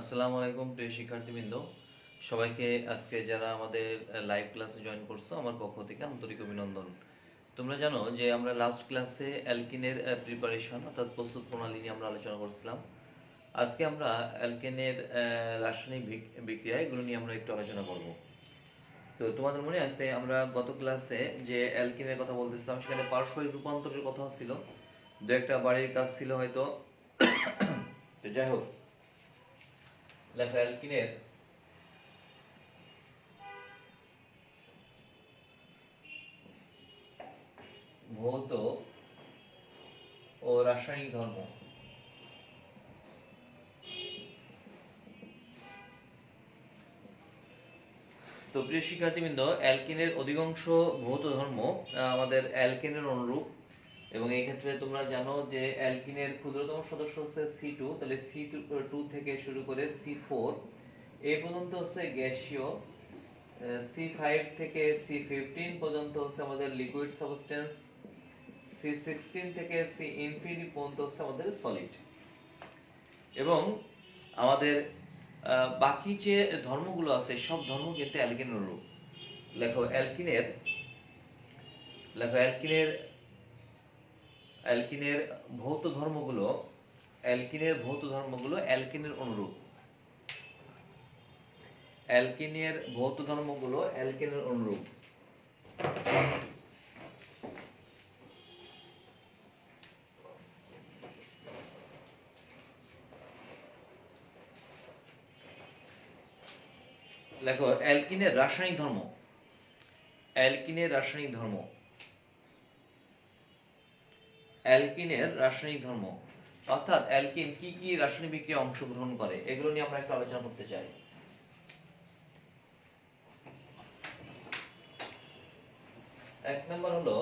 আসসালামু আলাইকুম প্রিয় শিক্ষার্থীবৃন্দ, সবাইকে আজকে যারা আমাদের লাইভ ক্লাসে জয়েন করছো আমার পক্ষ থেকে আন্তরিক অভিনন্দন। তোমরা জানো যে আমরা লাস্ট ক্লাসে অ্যালকিনের প্রিপারেশন অর্থাৎ প্রস্তুত প্রণালী নিয়ে আমরা আলোচনা করছিলাম। আজকে আমরা অ্যালকেনের রাসায়নিক বিক্রিয়া এগুলো নিয়ে আমরা একটু আলোচনা করব। তো তোমাদের মনে আছে আমরা গত ক্লাসে যে অ্যালকিনের কথা বলতেছিলাম, সেখানে পারস্পরিক রূপান্তরের কথা ছিল, দু একটা বাড়ির কাজ ছিল হয়তো। তো যাই হোক, লেখা অ্যালকিনের ভৌত ও রাসায়নিক ধর্ম। তো প্রিয় শিক্ষার্থীবৃন্দ, অ্যালকিনের অধিকাংশ ভৌত ধর্ম আমাদের অ্যালকেনের অনুরূপ, এবং এই ক্ষেত্রে তোমরা জানো যে অ্যালকিনের ক্ষুদ্রতম সদস্য হচ্ছে C2, তাহলে C2 থেকে শুরু করে C4 এই পর্যন্ত হচ্ছে গ্যাসীয়, C5 থেকে C15 পর্যন্ত হচ্ছে আমাদের লিকুইড সাবস্টেন্স, C16 থেকে C পর্যন্ত হচ্ছে আমাদের সলিড। এবং আমাদের বাকি যে ধর্মগুলো আছে সব ধর্ম কিন্তু অ্যালকিনের অনুরূপ। লেখো অ্যালকিনের ভৌত ধর্মগুলো অ্যালকিনের অনুরূপ। অ্যালকিনের ভৌত ধর্মগুলো অ্যালকিনের অনুরূপ। লেখো অ্যালকিনের রাসায়নিক ধর্ম অর্থাৎ অ্যালকিন কি কি রাসায়নিক বিক্রিয়ায় অংশগ্রহণ করে এগুলো নিয়ে আমরা একটু আলোচনা করতে চাই। এক নম্বর হলো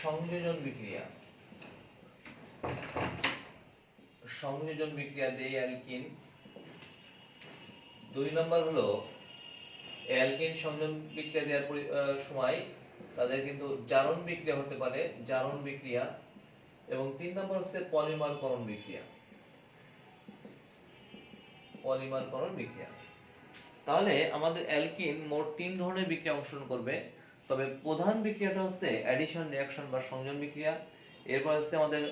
সংযোজন বিক্রিয়া দেয় অ্যালকিন। দুই নম্বর হলো অ্যালকিন সংযোজন বিক্রিয়া দেওয়ার সময় তাদের কিন্তু জারণ বিক্রিয়া হতে পারে, জারণ বিক্রিয়া। এবং তিন নম্বর হচ্ছে পলিমারকরণ বিক্রিয়া। তাহলে আমাদের অ্যালকিন মোট তিন ধরনের বিক্রিয়া অংশগ্রহণ করবে, তবে প্রধান বিক্রিয়াটা হচ্ছে অ্যাডিশন রিঅ্যাকশন বা সংযোজন বিক্রিয়া। এরপর হচ্ছে আমাদের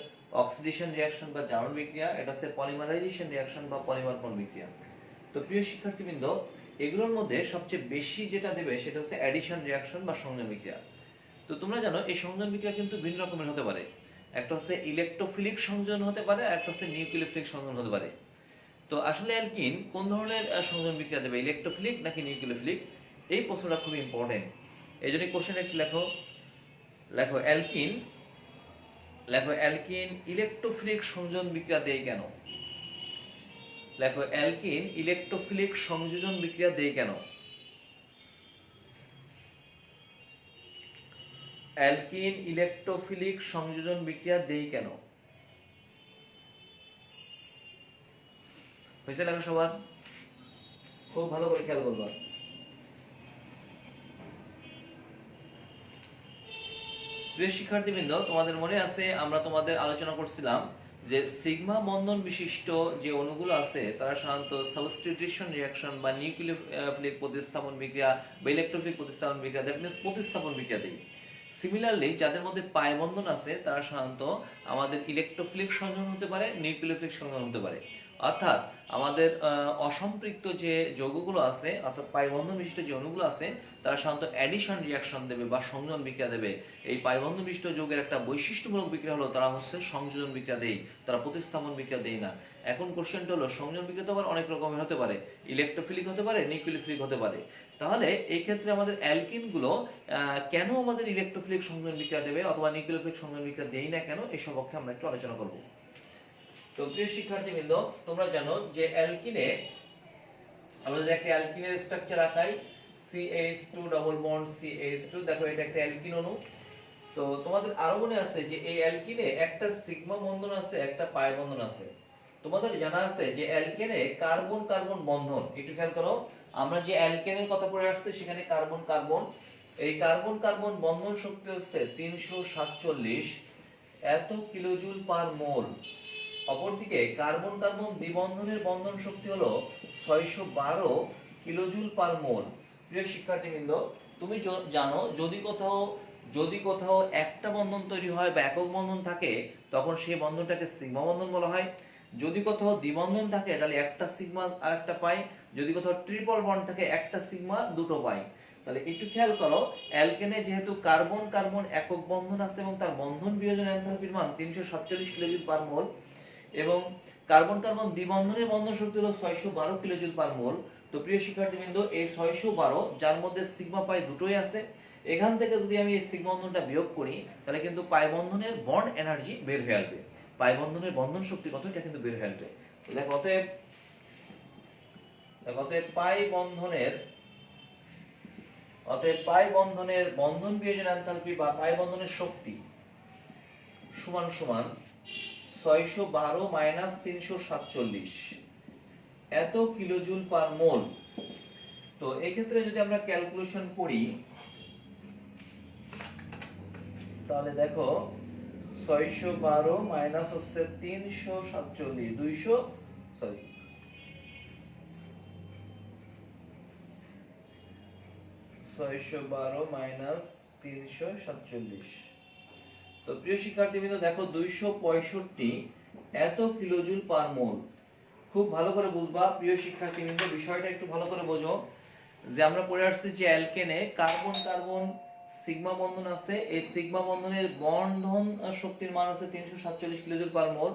অক্সিডেশন রিঅ্যাকশন বা জারণ বিক্রিয়া, এটা হচ্ছে পলিমারাইজেশন রিঅ্যাকশন বা পলিমারকরণ বিক্রিয়া। তো প্রিয় শিক্ষার্থীবৃন্দ, এগুলোর মধ্যে সবচেয়ে বেশি যেটা দেবে সেটা হচ্ছে অ্যাডিশন রিঅ্যাকশন বা সংযোজন বিক্রিয়া। তো তোমরা জানো এই সংযোজন বিক্রিয়া কিন্তু ভিন্ন রকমের হতে পারে। একটা হচ্ছে ইলেকট্রোফিলিক সংযোজন হতে পারে, আর একটা হচ্ছে নিউক্লিওফিলিক সংযোজন হতে পারে। তো আসলে অ্যালকিন কোন ধরনের সংযোজন বিক্রিয়া দেবে, ইলেকট্রোফিলিক নাকি নিউক্লিওফিলিক? এই প্রশ্নটা খুব ইম্পর্টেন্ট। এই জন্য কোশ্চেন একটু লেখো অ্যালকিন ইলেকট্রোফিলিক সংযোজন বিক্রিয়া দেয় কেন? লেখো অ্যালকিন ইলেকট্রোফিলিক সংযোজন বিক্রিয়া দেয় কেন? অ্যালকিন ইলেকট্রোফিলিক সংযোজন বিক্রিয়া দেয় কেন? হয়েছে লেখা সবার? খুব ভালো করে খেয়াল করবা। প্রিয় শিক্ষার্থীবৃন্দ, তোমাদের মনে আছে আমরা তোমাদের আলোচনা করছিলাম যে সিগমা বন্ধন বিশিষ্ট যে অণুগুলো আছে তারা সাধারণত সাবস্টিটিউশন রিঅ্যাকশন বা নিউক্লিওফিলিক প্রতিস্থাপন বিক্রিয়া বা ইলেকট্রোফিলিক প্রতিস্থাপন বিক্রিয়া, দ্যাট মিন্স প্রতিস্থাপন বিক্রিয়া দেয়। সিমিলারলি যাদের মধ্যে পাই বন্ধন আছে তারা সাধারণত আমাদের ইলেকট্রোফিলিক সংযোজন হতে পারে, নিউক্লিওফিলিক সংযোজন হতে পারে। অর্থাৎ আমাদের অসম্পৃক্ত যে যৌগগুলো আছে অর্থাৎ পাই বন্ধন বিশিষ্ট যে অণুগুলো আছে তারা সাধারণত অ্যাডিশন রিঅ্যাকশন দেবে বা সংযোজন বিক্রিয়া দেবে। এই পাই বন্ধন বিশিষ্ট যৌগের একটা বৈশিষ্ট্যমূলক বিক্রিয়া হলো তারা হচ্ছে সংযোজন বিক্রিয়া দেয়, তারা প্রতিস্থাপন বিক্রিয়া দেয় না। এখন কোশ্চেনটা হলো সংযোজন বিক্রিয়া তো আবার অনেক রকমের হতে পারে, ইলেকট্রোফিলিক হতে পারে, নিউক্লিওফিলিক হতে পারে। তাহলে এই ক্ষেত্রে আমাদের অ্যালকিন গুলো কেন আমাদের ইলেকট্রোফিলিক সংযোজন বিক্রিয়া দেবে অথবা নিউক্লিওফিলিক সংযোজন বিক্রিয়া দেয় না কেন, এই সম্পর্কে আমরা একটু আলোচনা করব। তো প্রিয় শিক্ষার্থীবৃন্দ, তোমরা জানো যে অ্যালকিনে আমরা যদি একটা অ্যালকিনের স্ট্রাকচার আঁকাই, CH2 ডাবল বন্ড CH2, দেখো এটা একটা অ্যালকিন অণু। তো তোমাদের আরো মনে আছে যে এই অ্যালকিনে একটা সিগমা বন্ধন আছে, একটা পাই বন্ধন আছে। তোমাদের জানা আছে যে অ্যালকেনে কার্বন কার্বন বন্ধন, একটু খেয়াল করো, আমরা যে অ্যালকেনের কথা পড়ে আসছে সেখানে কার্বন কার্বন, এই কার্বন কার্বন বন্ধন শক্তি হচ্ছে 347 এত কিলোজুল পার মোল। অপরদিকে কার্বন কার্বন দ্বিবন্ধনের বন্ধন শক্তি হলো 612 কিলোজুল পার মোল। প্রিয় শিক্ষার্থীবৃন্দ, তুমি জানো যদি কোথাও একটা বন্ধন তৈরি হয় বা একক বন্ধন থাকে তখন সেই বন্ধনটাকে সিগমা বন্ধন বলা হয়। যদি কোথাও দ্বিবন্ধন থাকে তাহলে একটা সিগমা আর একটা পাই, যদি কোথাও ট্রিপল বন্ড থাকে একটা সিগমা দুটো পাই। তাহলে একটু খেয়াল করো, অ্যালকেনে যেহেতু কার্বন কার্বন একক বন্ধন আছে এবং তার বন্ধন বিয়োজন এনথালপির মান 347 কিলোজুল পার মোল এবং কার্বন কার্বন দ্বিবন্ধনের বন্ধন শক্তি হলো 612 কিলোজুল পার মোল। তো প্রিয় শিক্ষার্থীবৃন্দ, এই 612 যার মধ্যে সিগমা পাই দুটোই আছে, এখান থেকে যদি আমি এই সিগমা বন্ধনটা বিয়োগ করি তাহলে কিন্তু পাই বন্ধনের বন্ড এনার্জি বের হয়ে আসবে। পাই বন্ধনের বন্ধন শক্তি কত এটা কিন্তু বের হয়ে আসবে। দেখো অতএব পাই বন্ধনের বন্ধন বিয়োজন এনথালপি বা পাই বন্ধনের শক্তি সমান সমান 612 মাইনাস 347 এত কিলোজুল পার মোল। তো এই ক্ষেত্রে যদি আমরা ক্যালকুলেশন করি তাহলে দেখো 612 মাইনাস হচ্ছে 347 612 মাইনাস 347। তো প্রিয় শিক্ষার্থীবৃন্দ দেখো 265 এত কিলোজুল পার মোল। খুব ভালো করে বুঝবা প্রিয় শিক্ষার্থীবৃন্দ, বিষয়টা একটু ভালো করে বোঝো যে আমরা পড়ে আসছি যে অ্যালকেনে কার্বন কার্বন সিগমা বন্ধন আছে, এই সিগমা বন্ধনের বন্ধন শক্তির মান আছে 347 কিলোজুল পার মোল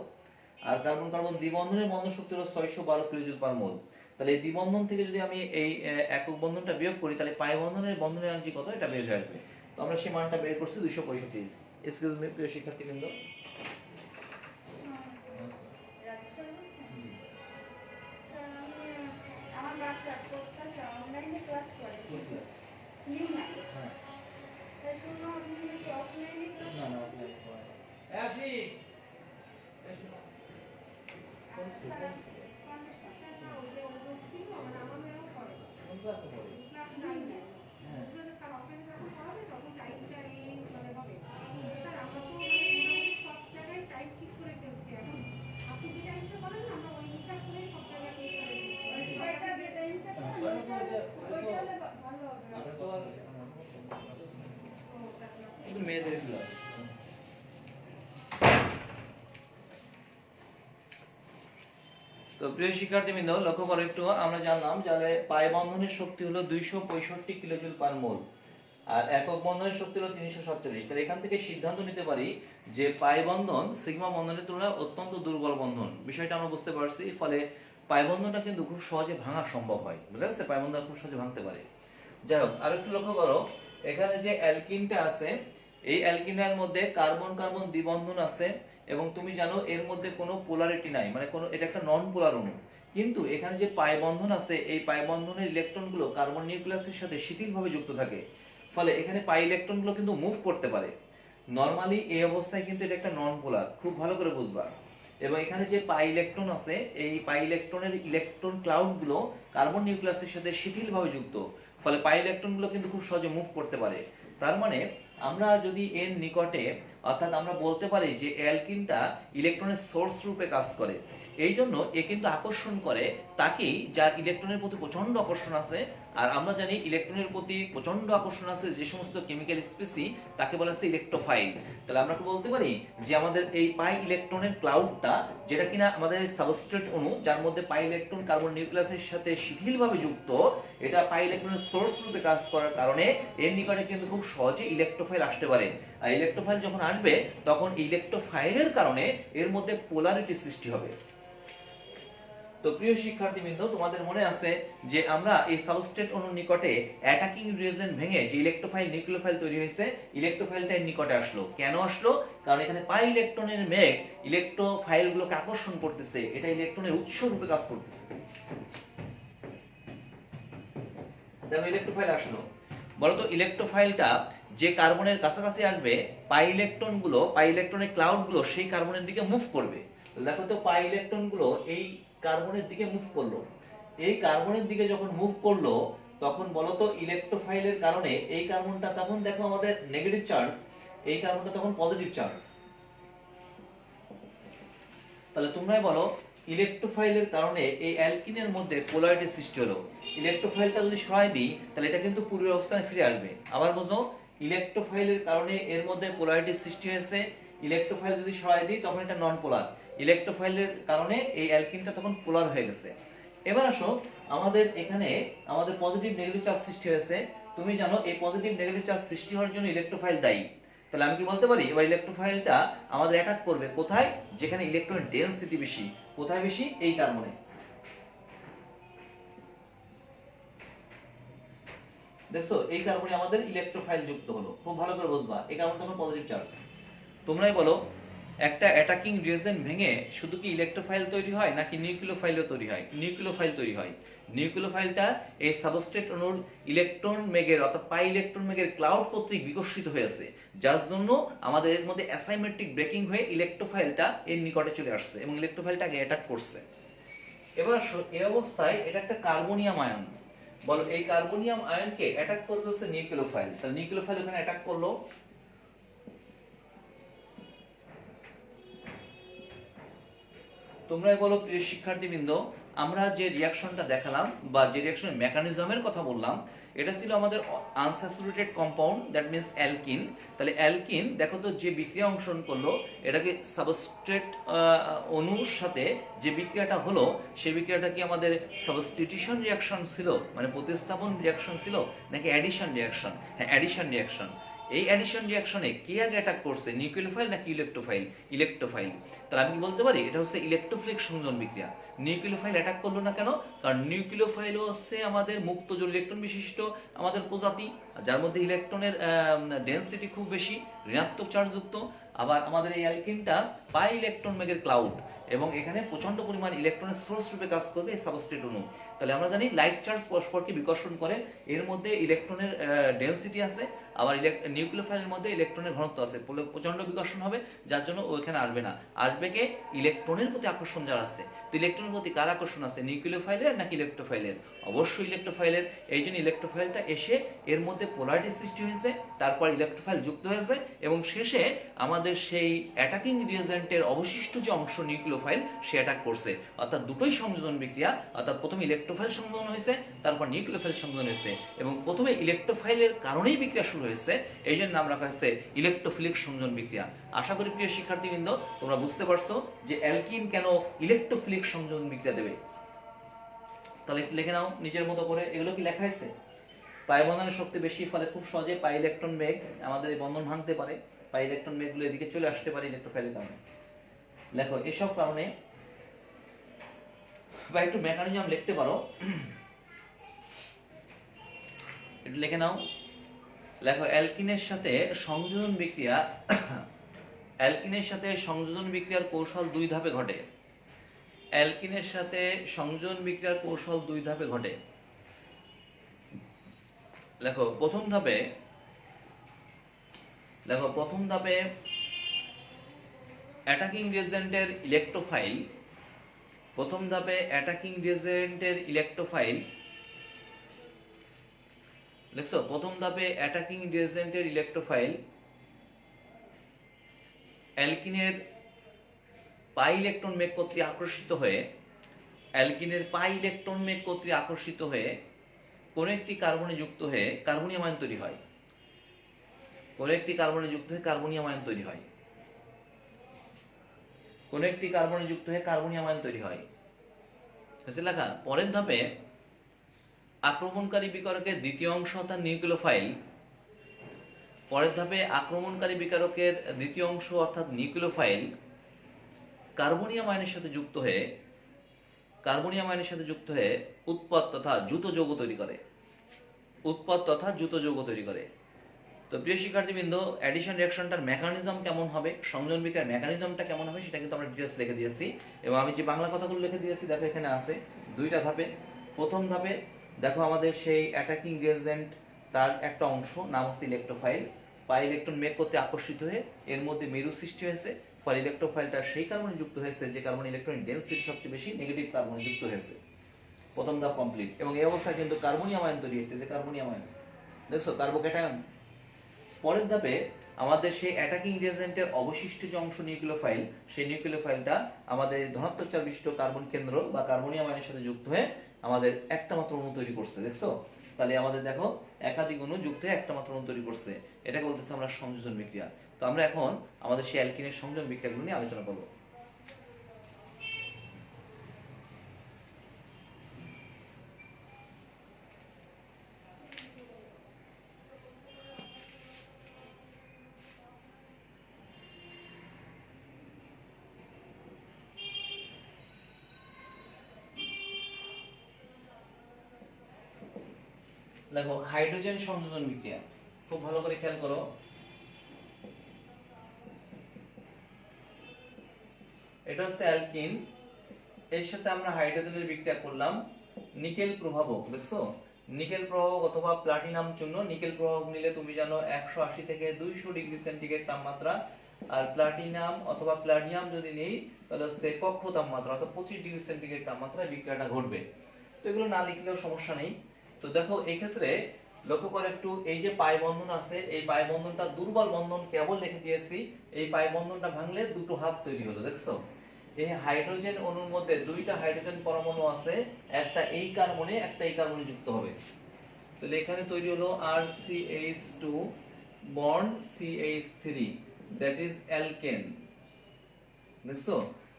আর কার্বন কার্বন দ্বিবন্ধনের বন্ধন শক্তি হলো 612 কিলোজুল পার মোল। তাহলে এই দ্বিবন্ধন থেকে যদি আমি এই একক বন্ধনটা বিয়োগ করি তাহলে পাই বন্ধনের বন্ধন এনার্জি কত এটা বের হয়ে আসবে। তো আমরা সেই মানটা বের করছি 265। এক্সকিউজ মি প্রিয় শিক্ষার্থীবৃন্দ, মেয়েদের ক্লাস। তো প্রিয় শিক্ষার্থীবৃন্দ লক্ষ্য করো একটু, আমরা জানলাম যে পাই বন্ধনের শক্তি হলো 265 কিলোজুল পার মোল আর একক বন্ধনের শক্তি হলো 347। তাহলে এখান থেকে সিদ্ধান্ত নিতে পারি যে পাই বন্ধন সিগমা বন্ধনের তুলনায় অত্যন্ত দুর্বল বন্ধন। বিষয়টা আমরা বুঝতে পারছি, ফলে পাই বন্ধনটা কিন্তু খুব সহজে ভাঙা সম্ভব হয়। বুঝা গেছে? পাই বন্ধন খুব সহজে ভাঙতে পারে। যাই হোক, আর একটু লক্ষ্য করো, এখানে যে অ্যালকিনটা আছে এই অ্যালকিনের মধ্যে কার্বন কার্বন দ্বিবন্ধন আছে এবং তুমি জানো এর মধ্যে কোনো পোলারিটি নাই, মানে কোনো, এটা একটা নন পোলার অণু। কিন্তু এখানে যে পাই বন্ধন আছে এই পাই বন্ধনের ইলেকট্রনগুলো কার্বন নিউক্লিয়াসের সাথে শিথিলভাবে যুক্ত থাকে, ফলে এখানে পাই ইলেকট্রনগুলো কিন্তু মুভ করতে পারে। নরমালি এই অবস্থায় কিন্তু এটা একটা নন পোলার, খুব ভালো করে বুঝবা। এবং এখানে যে পাই ইলেকট্রন আছে এই পাই ইলেকট্রনের ইলেকট্রন ক্লাউডগুলো কার্বন নিউক্লিয়াসের সাথে শিথিলভাবে যুক্ত, ফলে পাই ইলেকট্রনগুলো কিন্তু খুব সহজে মুভ করতে পারে। তার মানে আমরা যদি এর নিকটে, অর্থাৎ আমরা বলতে পারি যে অ্যালকিনটা ইলেকট্রনের সোর্স রূপে কাজ করে, এই জন্য এ কিন্তু আকর্ষণ করে তাকেই যার ইলেকট্রনের প্রতি প্রচন্ড আকর্ষণ আছে। আর আমরা জানি ইলেকট্রনের প্রতি প্রচন্ড আকর্ষণ আছে যে সমস্ত কেমিক্যাল স্পেসি তাকে বলা হচ্ছে ইলেকট্রোফাইল। তাহলে আমরা কি বলতে পারি যে আমাদের এই পাই ইলেকট্রনের ক্লাউডটা, যেটা কিনা আমাদের সাবস্ট্রেট অণু যার মধ্যে পাই ইলেকট্রন কার্বন নিউক্লিয়াসের সাথে শিথিলভাবে যুক্ত, এটা পাই ইলেকট্রনের সোর্স রূপে কাজ করার কারণে এর নিকটে কিন্তু খুব সহজে ইলেকট্রোফাইল আসতে পারে। আর ইলেকট্রোফাইল যখন আসবে তখন ইলেকট্রোফাইলের কারণে এর মধ্যে পোলারিটি সৃষ্টি হবে। তো প্রিয় শিক্ষার্থীবৃন্দ, তোমাদের মনে আছে যে আমরা এই সাবস্ট্রেট অণুর নিকটে অ্যাটাকিং রিয়েজেন্ট ভেঙে যে ইলেকট্রোফাইল নিউক্লিওফাইল তৈরি হয়েছে, ইলেকট্রোফাইলটা এর নিকটে আসলো। কেন আসলো? কারণ এখানে পাই ইলেকট্রনের মেঘ ইলেকট্রোফাইলগুলোকে আকর্ষণ করতেছে, এটা ইলেকট্রনের উৎস রূপে কাজ করতেছে। দেখো ইলেকট্রোফাইল আসলো, বলতো ইলেকট্রোফাইলটা যে কার্বনের কাছাকাছি আসবে পাই ইলেকট্রনের ক্লাউডগুলো সেই কার্বনের দিকে মুভ করবে। দেখো তো পাই ইলেকট্রনগুলো এই কার্বনের দিকে মুভ করলো, এই কার্বনের দিকে যখন মুভ করলো তখন বলতো ইলেকট্রোফাইলের কারণে এই কার্বনটা, তখন দেখো আমাদের নেগেটিভ চার্জ, এই কার্বনটা তখন পজিটিভ চার্জ। তাহলে তোমরাই বলো ইলেকট্রোফাইলের কারণে এই অ্যালকিনের মধ্যে পোলারিটি সৃষ্টি হলো। ইলেকট্রোফাইলটা যদি সরাই দিই তাহলে এটা কিন্তু পূর্বের অবস্থানে ফিরে আসবে। আবার বুঝো, ইলেকট্রোফাইলের কারণে এর মধ্যে পোলারিটি সৃষ্টি হয়েছে, ইলেকট্রোফাইল যদি সরাই দিই তখন এটা নন পোলার। ইলেকট্রোফাইলের কারণে এই অ্যালকিনটা তখন পোলার হয়ে গেছে। এবার আসো, আমাদের এখানে আমাদের পজিটিভ নেগেটিভ চার্জ সৃষ্টি হয়েছে। তুমি জানো এই পজিটিভ নেগেটিভ চার্জ সৃষ্টি হওয়ার জন্য ইলেকট্রোফাইল দায়ী। তাহলে আমি কি বলতে পারি, এবার ইলেকট্রোফাইলটা আমাদের অ্যাটাক করবে কোথায়? যেখানে ইলেকট্রন ডেনসিটি বেশি। কোথায় বেশি? এই কার্বনে। দেখছো, এই কার্বনে আমাদের ইলেকট্রোফাইল যুক্ত হলো। খুব ভালো করে বুঝবা, এই কার্বন তখন পজিটিভ চার্জ। তোমরাই বলো, একটা অ্যাটাকিং রিয়েজেন্ট ভেঙে শুধু কি ইলেকট্রোফাইল তৈরি হয় নাকি নিউক্লিওফাইলও তৈরি হয়? নিউক্লিওফাইল তৈরি হয়। নিউক্লিওফাইলটা এই সাবস্ট্রেট অণুর ইলেকট্রন মেঘের অর্থাৎ পাই ইলেকট্রন মেঘের ক্লাউড কর্তৃক বিকশিত হয়েছে, যার জন্য আমাদের এর মধ্যে অ্যাসাইমেট্রিক ব্রেকিং হয়ে ইলেকট্রোফাইলটা এর নিকটে চলে আসছে এবং ইলেকট্রোফাইলটাকে অ্যাটাক করছে। এবার এই অবস্থায় এটা একটা কার্বনিয়াম আয়ন। বলো, এই কার্বনিয়াম আয়নকে অ্যাটাক করবে হচ্ছে নিউক্লিওফাইল। তাহলে নিউক্লিওফাইল ওখানে অ্যাটাক করলো। তোমরাই বলো প্রিয় শিক্ষার্থীবৃন্দ, আমরা যে রিঅ্যাকশনটা দেখালাম বা যে রিঅ্যাকশনের মেকানিজমের কথা বললাম, এটা ছিল আমাদের unsaturated compound, that means alkyne. তাহলে অ্যালকিন দেখো তো যে বিক্রিয়া অংশগ্রহণ করলো, এটাকে সাবস্ট্রেট অণুর সাথে যে বিক্রিয়াটা হলো, সেই বিক্রিয়াটা কি আমাদের সাবস্টিটিউশন রিঅ্যাকশন ছিল, মানে প্রতিস্থাপন রিঅ্যাকশন ছিল, নাকি অ্যাডিশন রিঅ্যাকশন? হ্যাঁ, অ্যাডিশন রিঅ্যাকশন। এই অ্যাডিশন রিঅ্যাকশনে কে আগে অ্যাটাক করছে, নিউক্লিওফাইল নাকি ইলেকট্রোফাইল? ইলেকট্রোফাইল। তাহলে আমি কি বলতে পারি এটা হচ্ছে ইলেকট্রোফিলিক সংযোজন বিক্রিয়া। নিউক্লিওফাইল অ্যাটাক করলো না কেন? কারণ নিউক্লিওফাইল হচ্ছে আমাদের মুক্ত জোড় ইলেকট্রন বিশিষ্ট আমাদের প্রজাতি, যার মধ্যে ইলেকট্রনের ডেনসিটি খুব বেশি, ঋণাত্মক চার্জযুক্ত। আবার আমাদের এই অ্যালকিনটা পাই ইলেকট্রন মেঘের ক্লাউড, এবং এখানে প্রচন্ড পরিমাণ ইলেকট্রনের সোর্স রূপে কাজ করবে এই সাবস্ট্রেট অণু। তাহলে আমরা জানি লাইট চার্জ পরস্পরকে বিকর্ষণ করে, এর মধ্যে ইলেকট্রনের ডেনসিটি আছে, আবার নিউক্লিওফাইলের মধ্যে ইলেকট্রনের ঘনত্ব আছে, প্রচন্ড বিকর্ষণ হবে, যার জন্য ওইখানে আসবে না। আসবে কে? ইলেকট্রনের প্রতি আকর্ষণ যার আছে। তো ইলেকট্রনের প্রতি কার আকর্ষণ আছে, নিউক্লিওফাইলের নাকি ইলেকট্রোফাইলের? অবশ্যই ইলেকট্রোফাইলের। এই জন্য ইলেকট্রোফাইলটা এসে এর মধ্যে পোলারিটি সৃষ্টি হয়েছে, তারপর ইলেকট্রোফাইল যুক্ত হয়েছে, এবং শেষে আমাদের সেই অ্যাটাকিং রিয়েজেন্টের অবশিষ্ট যে অংশ নিউক্লিওফাইল, সে অ্যাটাক করছে। অর্থাৎ দুটোই সংযোজন বিক্রিয়া, অর্থাৎ প্রথমে ইলেকট্রোফাইল সংযোজন হয়েছে, তারপর নিউক্লিওফাইল সংযোজন হয়েছে, এবং প্রথমে ইলেকট্রোফাইলের কারণেই বিক্রিয়া শুরু হয়েছে, এই জন্য নাম রাখা হয়েছে ইলেকট্রোফিলিক সংযোজন বিক্রিয়া। আশা করি প্রিয় শিক্ষার্থীবৃন্দ তোমরা বুঝতে পারছো যে অ্যালকিন কেন ইলেকট্রোফিলিক সংযোজন বিক্রিয়া দেবে। তাহলে একটু লিখে নাও নিজের মতো করে। এগুলো কি লেখা আছে? পাই বন্ধনের শক্তি বেশি, ফলে খুব সহজে পাই ইলেকট্রন বেগ আমাদের এই বন্ধন ভাঙতে পারে, পাই ইলেকট্রন বেগগুলো এদিকে চলে আসতে পারে ইলেকট্রোফাইলের কারণে। লেখো এসব কারণে, বা একটু মেকানিজম লিখতে পারো, একটু লিখে নাও। লেখো অ্যালকিনের সাথে সংযোজন বিক্রিয়া, অ্যালকিনের সাথে সংযোজন বিক্রিয়ার কৌশল দুই ধাপে ঘটে। অ্যালকিনের সাথে সংযোজন বিক্রিয়ার কৌশল দুই ধাপে ঘটে। লেখো প্রথম ধাপে, লেখো প্রথম ধাপে অ্যাটাকিং রিয়েজেন্টের ইলেকট্রোফাইল, প্রথম ধাপে অ্যাটাকিং রিয়েজেন্টের ইলেকট্রোফাইল, দেখছো, প্রথম ধাপে অ্যাটাকিং রিয়েজেন্টের ইলেকট্রোফাইল অ্যালকিনের পাই ইলেকট্রন মেঘ কর্তৃক আকর্ষিত হয়ে, অ্যালকিনের পাই ইলেকট্রন মেঘ কর্তৃক আকর্ষিত হয়ে কোন একটি কার্বনে যুক্ত হয়ে কার্বনিয়াম আয়ন তৈরি হয়। কোন একটি কার্বনে যুক্ত হয়ে কার্বনিয়াম আয়ন তৈরি হয়। কোন একটি কার্বনে যুক্ত হয়ে কার্বনিয়াম আয়ন তৈরি হয়। হয়েছে লেখা? পরের ধাপে আক্রমণকারী বিকারকের দ্বিতীয় অংশ অর্থাৎ নিউক্লিওফাইল, পরের ধাপে আক্রমণকারী বিকারকের দ্বিতীয় অংশ অর্থাৎ নিউক্লিওফাইল কার্বনিয়াম আয়নের সাথে যুক্ত হয়ে, কার্বনিয়াম আয়নের সাথে যুক্ত হয়ে উৎপাদ তথা দ্রুত যৌগ তৈরি করে। উৎপাদ তথা দ্রুত যৌগ তৈরি করে। তো প্রিয় শিক্ষার্থীবৃন্দ, অ্যাডিশন রিঅ্যাকশনটার মেকানিজম কেমন হবে, সংযোজন বিক্রিয়ার মেকানিজমটা কেমন হবে, সেটা কিন্তু আমরা ডিটেইলস লিখে দিয়েছি, এবং আমি যে বাংলা কথাগুলো লিখে দিয়েছি দেখো এখানে আছে দুইটা ধাপে। প্রথম ধাপে দেখো আমাদের সেই অ্যাটাকিং রিয়েজেন্ট, তার একটা অংশ নাম হচ্ছে ইলেকট্রোফাইল, পাই ইলেকট্রন মেঘ করতে আকর্ষিত হয়ে এর মধ্যে মেরু সৃষ্টি হয়েছে, ফলে ইলেকট্রোফাইলটা সেই কার্বনে যুক্ত হয়েছে যে কার্বন ইলেকট্রন ডেনসিটি সবচেয়ে বেশি, নেগেটিভ কার্বনে যুক্ত হয়েছে। প্রথম ধাপ কমপ্লিট, এবং এই অবস্থায় কিন্তু কার্বনিয়াম আয়ন তৈরি হয়েছে, যে কার্বনিয়াম আয়ন দেখছো, কার্বোক্যাটায়ন। পরের ধাপে আমাদের সেই অ্যাটাকিং রিয়েজেন্টের অবশিষ্ট যে অংশ নিউক্লিওফাইল, সেই নিউক্লিওফাইলটা আমাদের ধনাত্মক চার্জ বিশিষ্ট কার্বন কেন্দ্র বা কার্বনিয়াম আয়নের সাথে যুক্ত হয়ে আমাদের একটা মাত্র অণু তৈরি করছে। দেখছো, তাহলে আমাদের দেখো একাধিক অণু যুক্ত হয়ে একটা মাত্র অণু তৈরি করছে, এটাকে বলতেছে আমরা সংযোজন বিক্রিয়া। তো আমরা এখন আমাদের সেই অ্যালকিনের সংযোজন বিক্রিয়াগুলো নিয়ে আলোচনা করব। দেখো হাইড্রোজেন সংযোজন বিক্রিয়া, খুব ভালো করে খেয়াল করো। এটা হচ্ছে অ্যালকিন, এর সাথে আমরা হাইড্রোজেনের বিক্রিয়া করলাম নিকেল প্রভাবক। দেখছো, নিকেল প্রভাবক অথবা প্লাটিনাম চূর্ণ। নিকেল প্রভাবক নিলে তুমি জানো 180 থেকে 200 ডিগ্রি সেন্টিগ্রেড তাপমাত্রা, আর প্লাটিনাম অথবা প্লাটিনাম যদি নেই তাহলে হচ্ছে কক্ষ তাপমাত্রা অর্থাৎ 25 ডিগ্রি সেন্টিগ্রেড তাপমাত্রায় বিক্রিয়াটা ঘটবে। তো এগুলো না লিখলেও সমস্যা নেই। তো দেখো এই ক্ষেত্রে লক্ষ্য করে একটু, এই যে পাই বন্ধন আছে, এই পাই বন্ধনটা দুর্বল বন্ধন কেবল লিখে দিয়েছি। এই পাই বন্ধনটা ভাঙলে দুটো হাত তৈরি হলো। দেখছো, এই হাইড্রোজেন অণুর মধ্যে দুইটা হাইড্রোজেন পরমাণু আছে, একটা এই কার্বনে একটা এই কার্বনে যুক্ত হবে। তাহলে এখানে তৈরি হলো RCH2 bond CH3, that is alkane. দেখছো,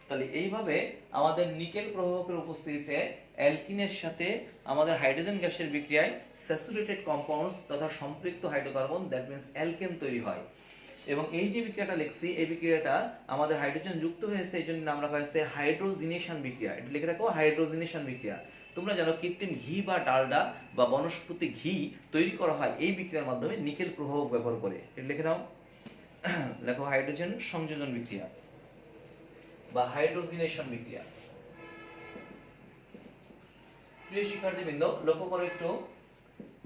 তাহলে এইভাবে আমাদের নিকেল প্রভাবকের উপস্থিতিতে অ্যালকিনের সাথে আমাদের হাইড্রোজেন গ্যাসের বিক্রিয়ায় স্যাচুরেটেড কম্পাউন্ডস তথা সম্পৃক্ত হাইড্রোকার্বন, দ্যাট মিন্স অ্যালকেন তৈরি হয়। এবং এই যে বিক্রিয়াটা লিখছি, এই বিক্রিয়াটা আমাদের হাইড্রোজেন যুক্ত হয়েছে, এই জন্য নাম রাখা হয়েছে হাইড্রোজিনেশন বিক্রিয়া। এটা লিখে রাখো, হাইড্রোজিনেশন বিক্রিয়া। তোমরা জানো কৃত্রিম ঘি বা ডালডা বা বনস্পতি ঘি তৈরি করা হয় এই বিক্রিয়ার মাধ্যমে নিকেল প্রভাবক ব্যবহার করে। এটা লিখে নাও, লেখো হাইড্রোজেন সংযোজন বিক্রিয়া বা হাইড্রোজিনেশন বিক্রিয়া। প্রিয় শিক্ষার্থীবৃন্দ, লক্ষ্য করো একটু,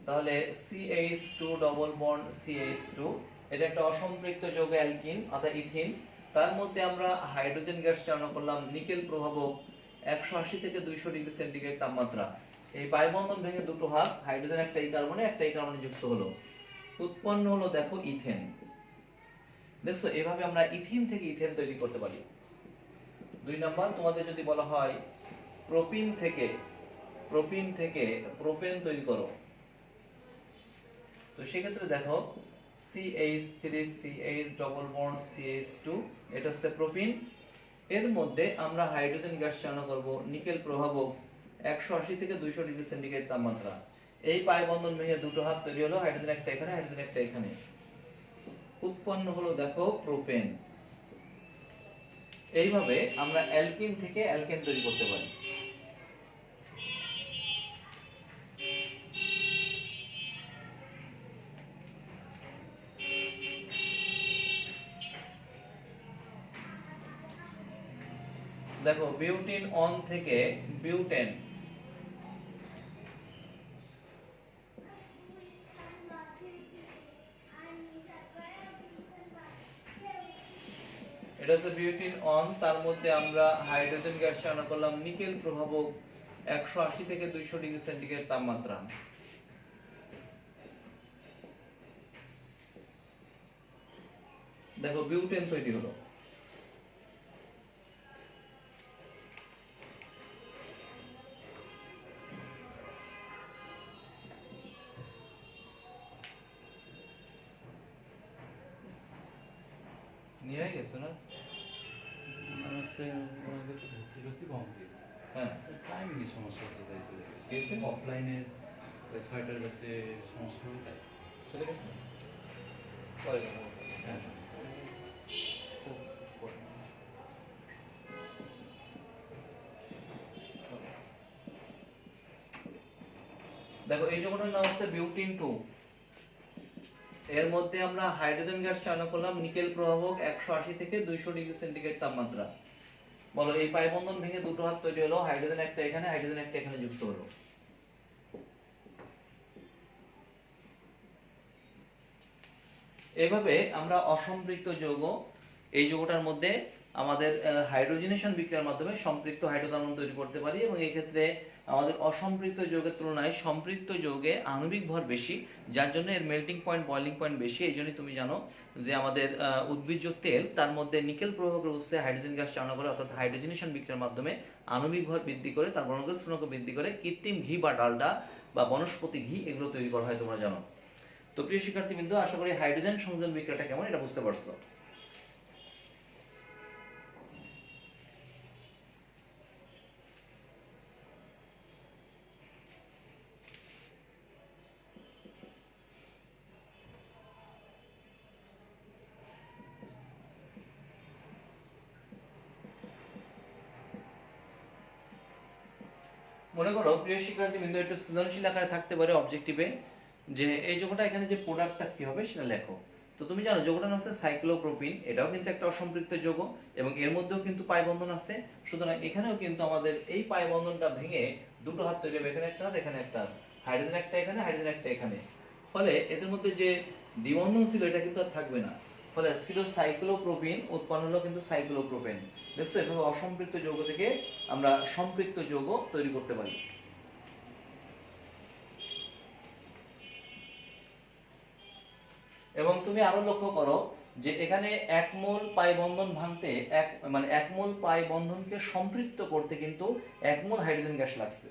তাহলে CH2 ডবল বন্ড CH2, এটা একটা অসম্পৃক্ত যৌগ অ্যালকিন অর্থাৎ ইথিন। তার মধ্যে আমরা হাইড্রোজেন গ্যাস চালনা করলাম নিকেল প্রভাবক 180 থেকে 200 ডিগ্রি সেন্টিগ্রেড তাপমাত্রা। এই পাই বন্ধন ভেঙে দুটো হাত, হাইড্রোজেন একটা এই কার্বনে একটা এই কার্বনে যুক্ত হলো, উৎপন্ন হলো দেখো ইথেন। দেখছো, এভাবে আমরা ইথিন থেকে ইথেন তৈরি করতে পারি। 2 নাম্বার, তোমাদের যদি বলা হয় প্রোপিন থেকে প্রোপেন তৈরি করো, তো সেক্ষেত্রে দেখো CH3CH ডবল বন্ড CH2, এটা হচ্ছে প্রোপিন। এর মধ্যে আমরা হাইড্রোজেন গ্যাস চালনা করব নিকেল প্রভাবক 180 থেকে 200 ডিগ্রি সেন্টিগ্রেড তাপমাত্রা। এই পাই বন্ধন ভেঙে দুটো হাত তৈরি হলো, হাইড্রোজেন একটা এখানে হাইড্রোজেন একটা এখানে, উৎপন্ন হলো দেখো প্রোপেন। এইভাবে আমরা অ্যালকিন থেকে অ্যালকেন তৈরি করতে পারি। দেখো বিউটিন অন থেকে বিউটেন, এটা হচ্ছে বিউটিন অন। তার মধ্যে আমরা হাইড্রোজেন গ্যাস চালনা করলাম নিকেল প্রভাবক 180 থেকে 200 ডিগ্রি সেন্টিগ্রেড তাপমাত্রা। দেখো বিউটেন তৈরি হলো। নিয়ে গেছো না? হ্যাঁ, টাইমিং সমস্যা হচ্ছে, তাই চলে গেছে। গেছে? অফলাইনের 6টার কাছে সমস্যা হবে, তাই চলে গেছে? পরে যাবো। হ্যাঁ। দেখো এই যৌগটার নাম হচ্ছে বিউটিন 2। এর মধ্যে আমরা হাইড্রোজেন গ্যাস চালনা করলাম নিকেল প্রভাবক 180 থেকে 200 ডিগ্রি সেন্টিগ্রেড তাপমাত্রা। বলো এই পাই বন্ধন ভেঙে দুটো হাত তৈরি হলো, হাইড্রোজেন একটা এখানে হাইড্রোজেন একটা এখানে যুক্ত হলো। এভাবে আমরা অসম্পৃক্ত যৌগ, এই যৌগটার মধ্যে আমাদের হাইড্রোজেনেশন বিক্রিয়ার মাধ্যমে সম্পৃক্ত হাইড্রোকার্বন তৈরি করতে পারি। এবং এই ক্ষেত্রে আমাদের অসম্পৃক্ত যৌগের তুলনায় সম্পৃক্ত যৌগে আণবিক ভর বেশি, যার জন্য এর মেল্টিং পয়েন্ট বয়লিং পয়েন্ট বেশি। এই জন্যই তুমি জানো যে আমাদের উদ্ভিজ্জ তেল তার মধ্যে নিকেল প্রভাবের অবস্থায় হাইড্রোজেন গ্যাস চালনা করে, অর্থাৎ হাইড্রোজেনেশন বিক্রিয়ার মাধ্যমে আণবিক ভর বৃদ্ধি করে, তার বর্ণালী স্থূলক বৃদ্ধি করে কৃত্রিম ঘি বা ডালডা বা বনস্পতি ঘি এগুলো তৈরি করা হয়, তোমরা জানো। তো প্রিয় শিক্ষার্থীবৃন্দ, আশা করি হাইড্রোজেন সংযোজন বিক্রিয়াটা কেমন এটা বুঝতে পারছো। মনে করো প্রিয় শিক্ষার্থীবৃন্দ, একটু সৃজনশীল আকারে থাকতে পারে অবজেক্টিভে, যে এই যৌগটা এখানে যে প্রোডাক্টটা কি হবে সেটা লেখো। তো তুমি জানো যৌগটার নাম হচ্ছে সাইক্লোপ্রোপিন, এটাও কিন্তু একটা অসম্পৃক্ত যৌগ এবং এর মধ্যেও কিন্তু পাই বন্ধন আছে। সুতরাং এখানেও কিন্তু আমাদের এই পাই বন্ধনটা ভেঙে দুটো হাত তৈরি হবে, এখানে একটা হাত, এখানে একটা হাত, হাইড্রোজেন একটা এখানে, হাইড্রোজেন একটা এখানে। ফলে এদের মধ্যে যে দ্বিবন্ধন ছিল এটা কিন্তু আর থাকবে না, ফলে ছিল সাইক্লোপ্রোপিন, উৎপন্ন হলো কিন্তু সাইক্লোপ্রোপেন। দেখছো, এভাবে অসম্পৃক্ত যৌগ থেকে আমরা সম্পৃক্ত যৌগ তৈরি করতে পারি। এবং তুমি আরো লক্ষ্য করো যে এখানে এক মোল পাই বন্ধন ভাঙতে এক মোল পাই বন্ধনকে সম্পৃক্ত করতে কিন্তু এক মোল হাইড্রোজেন গ্যাস লাগছে।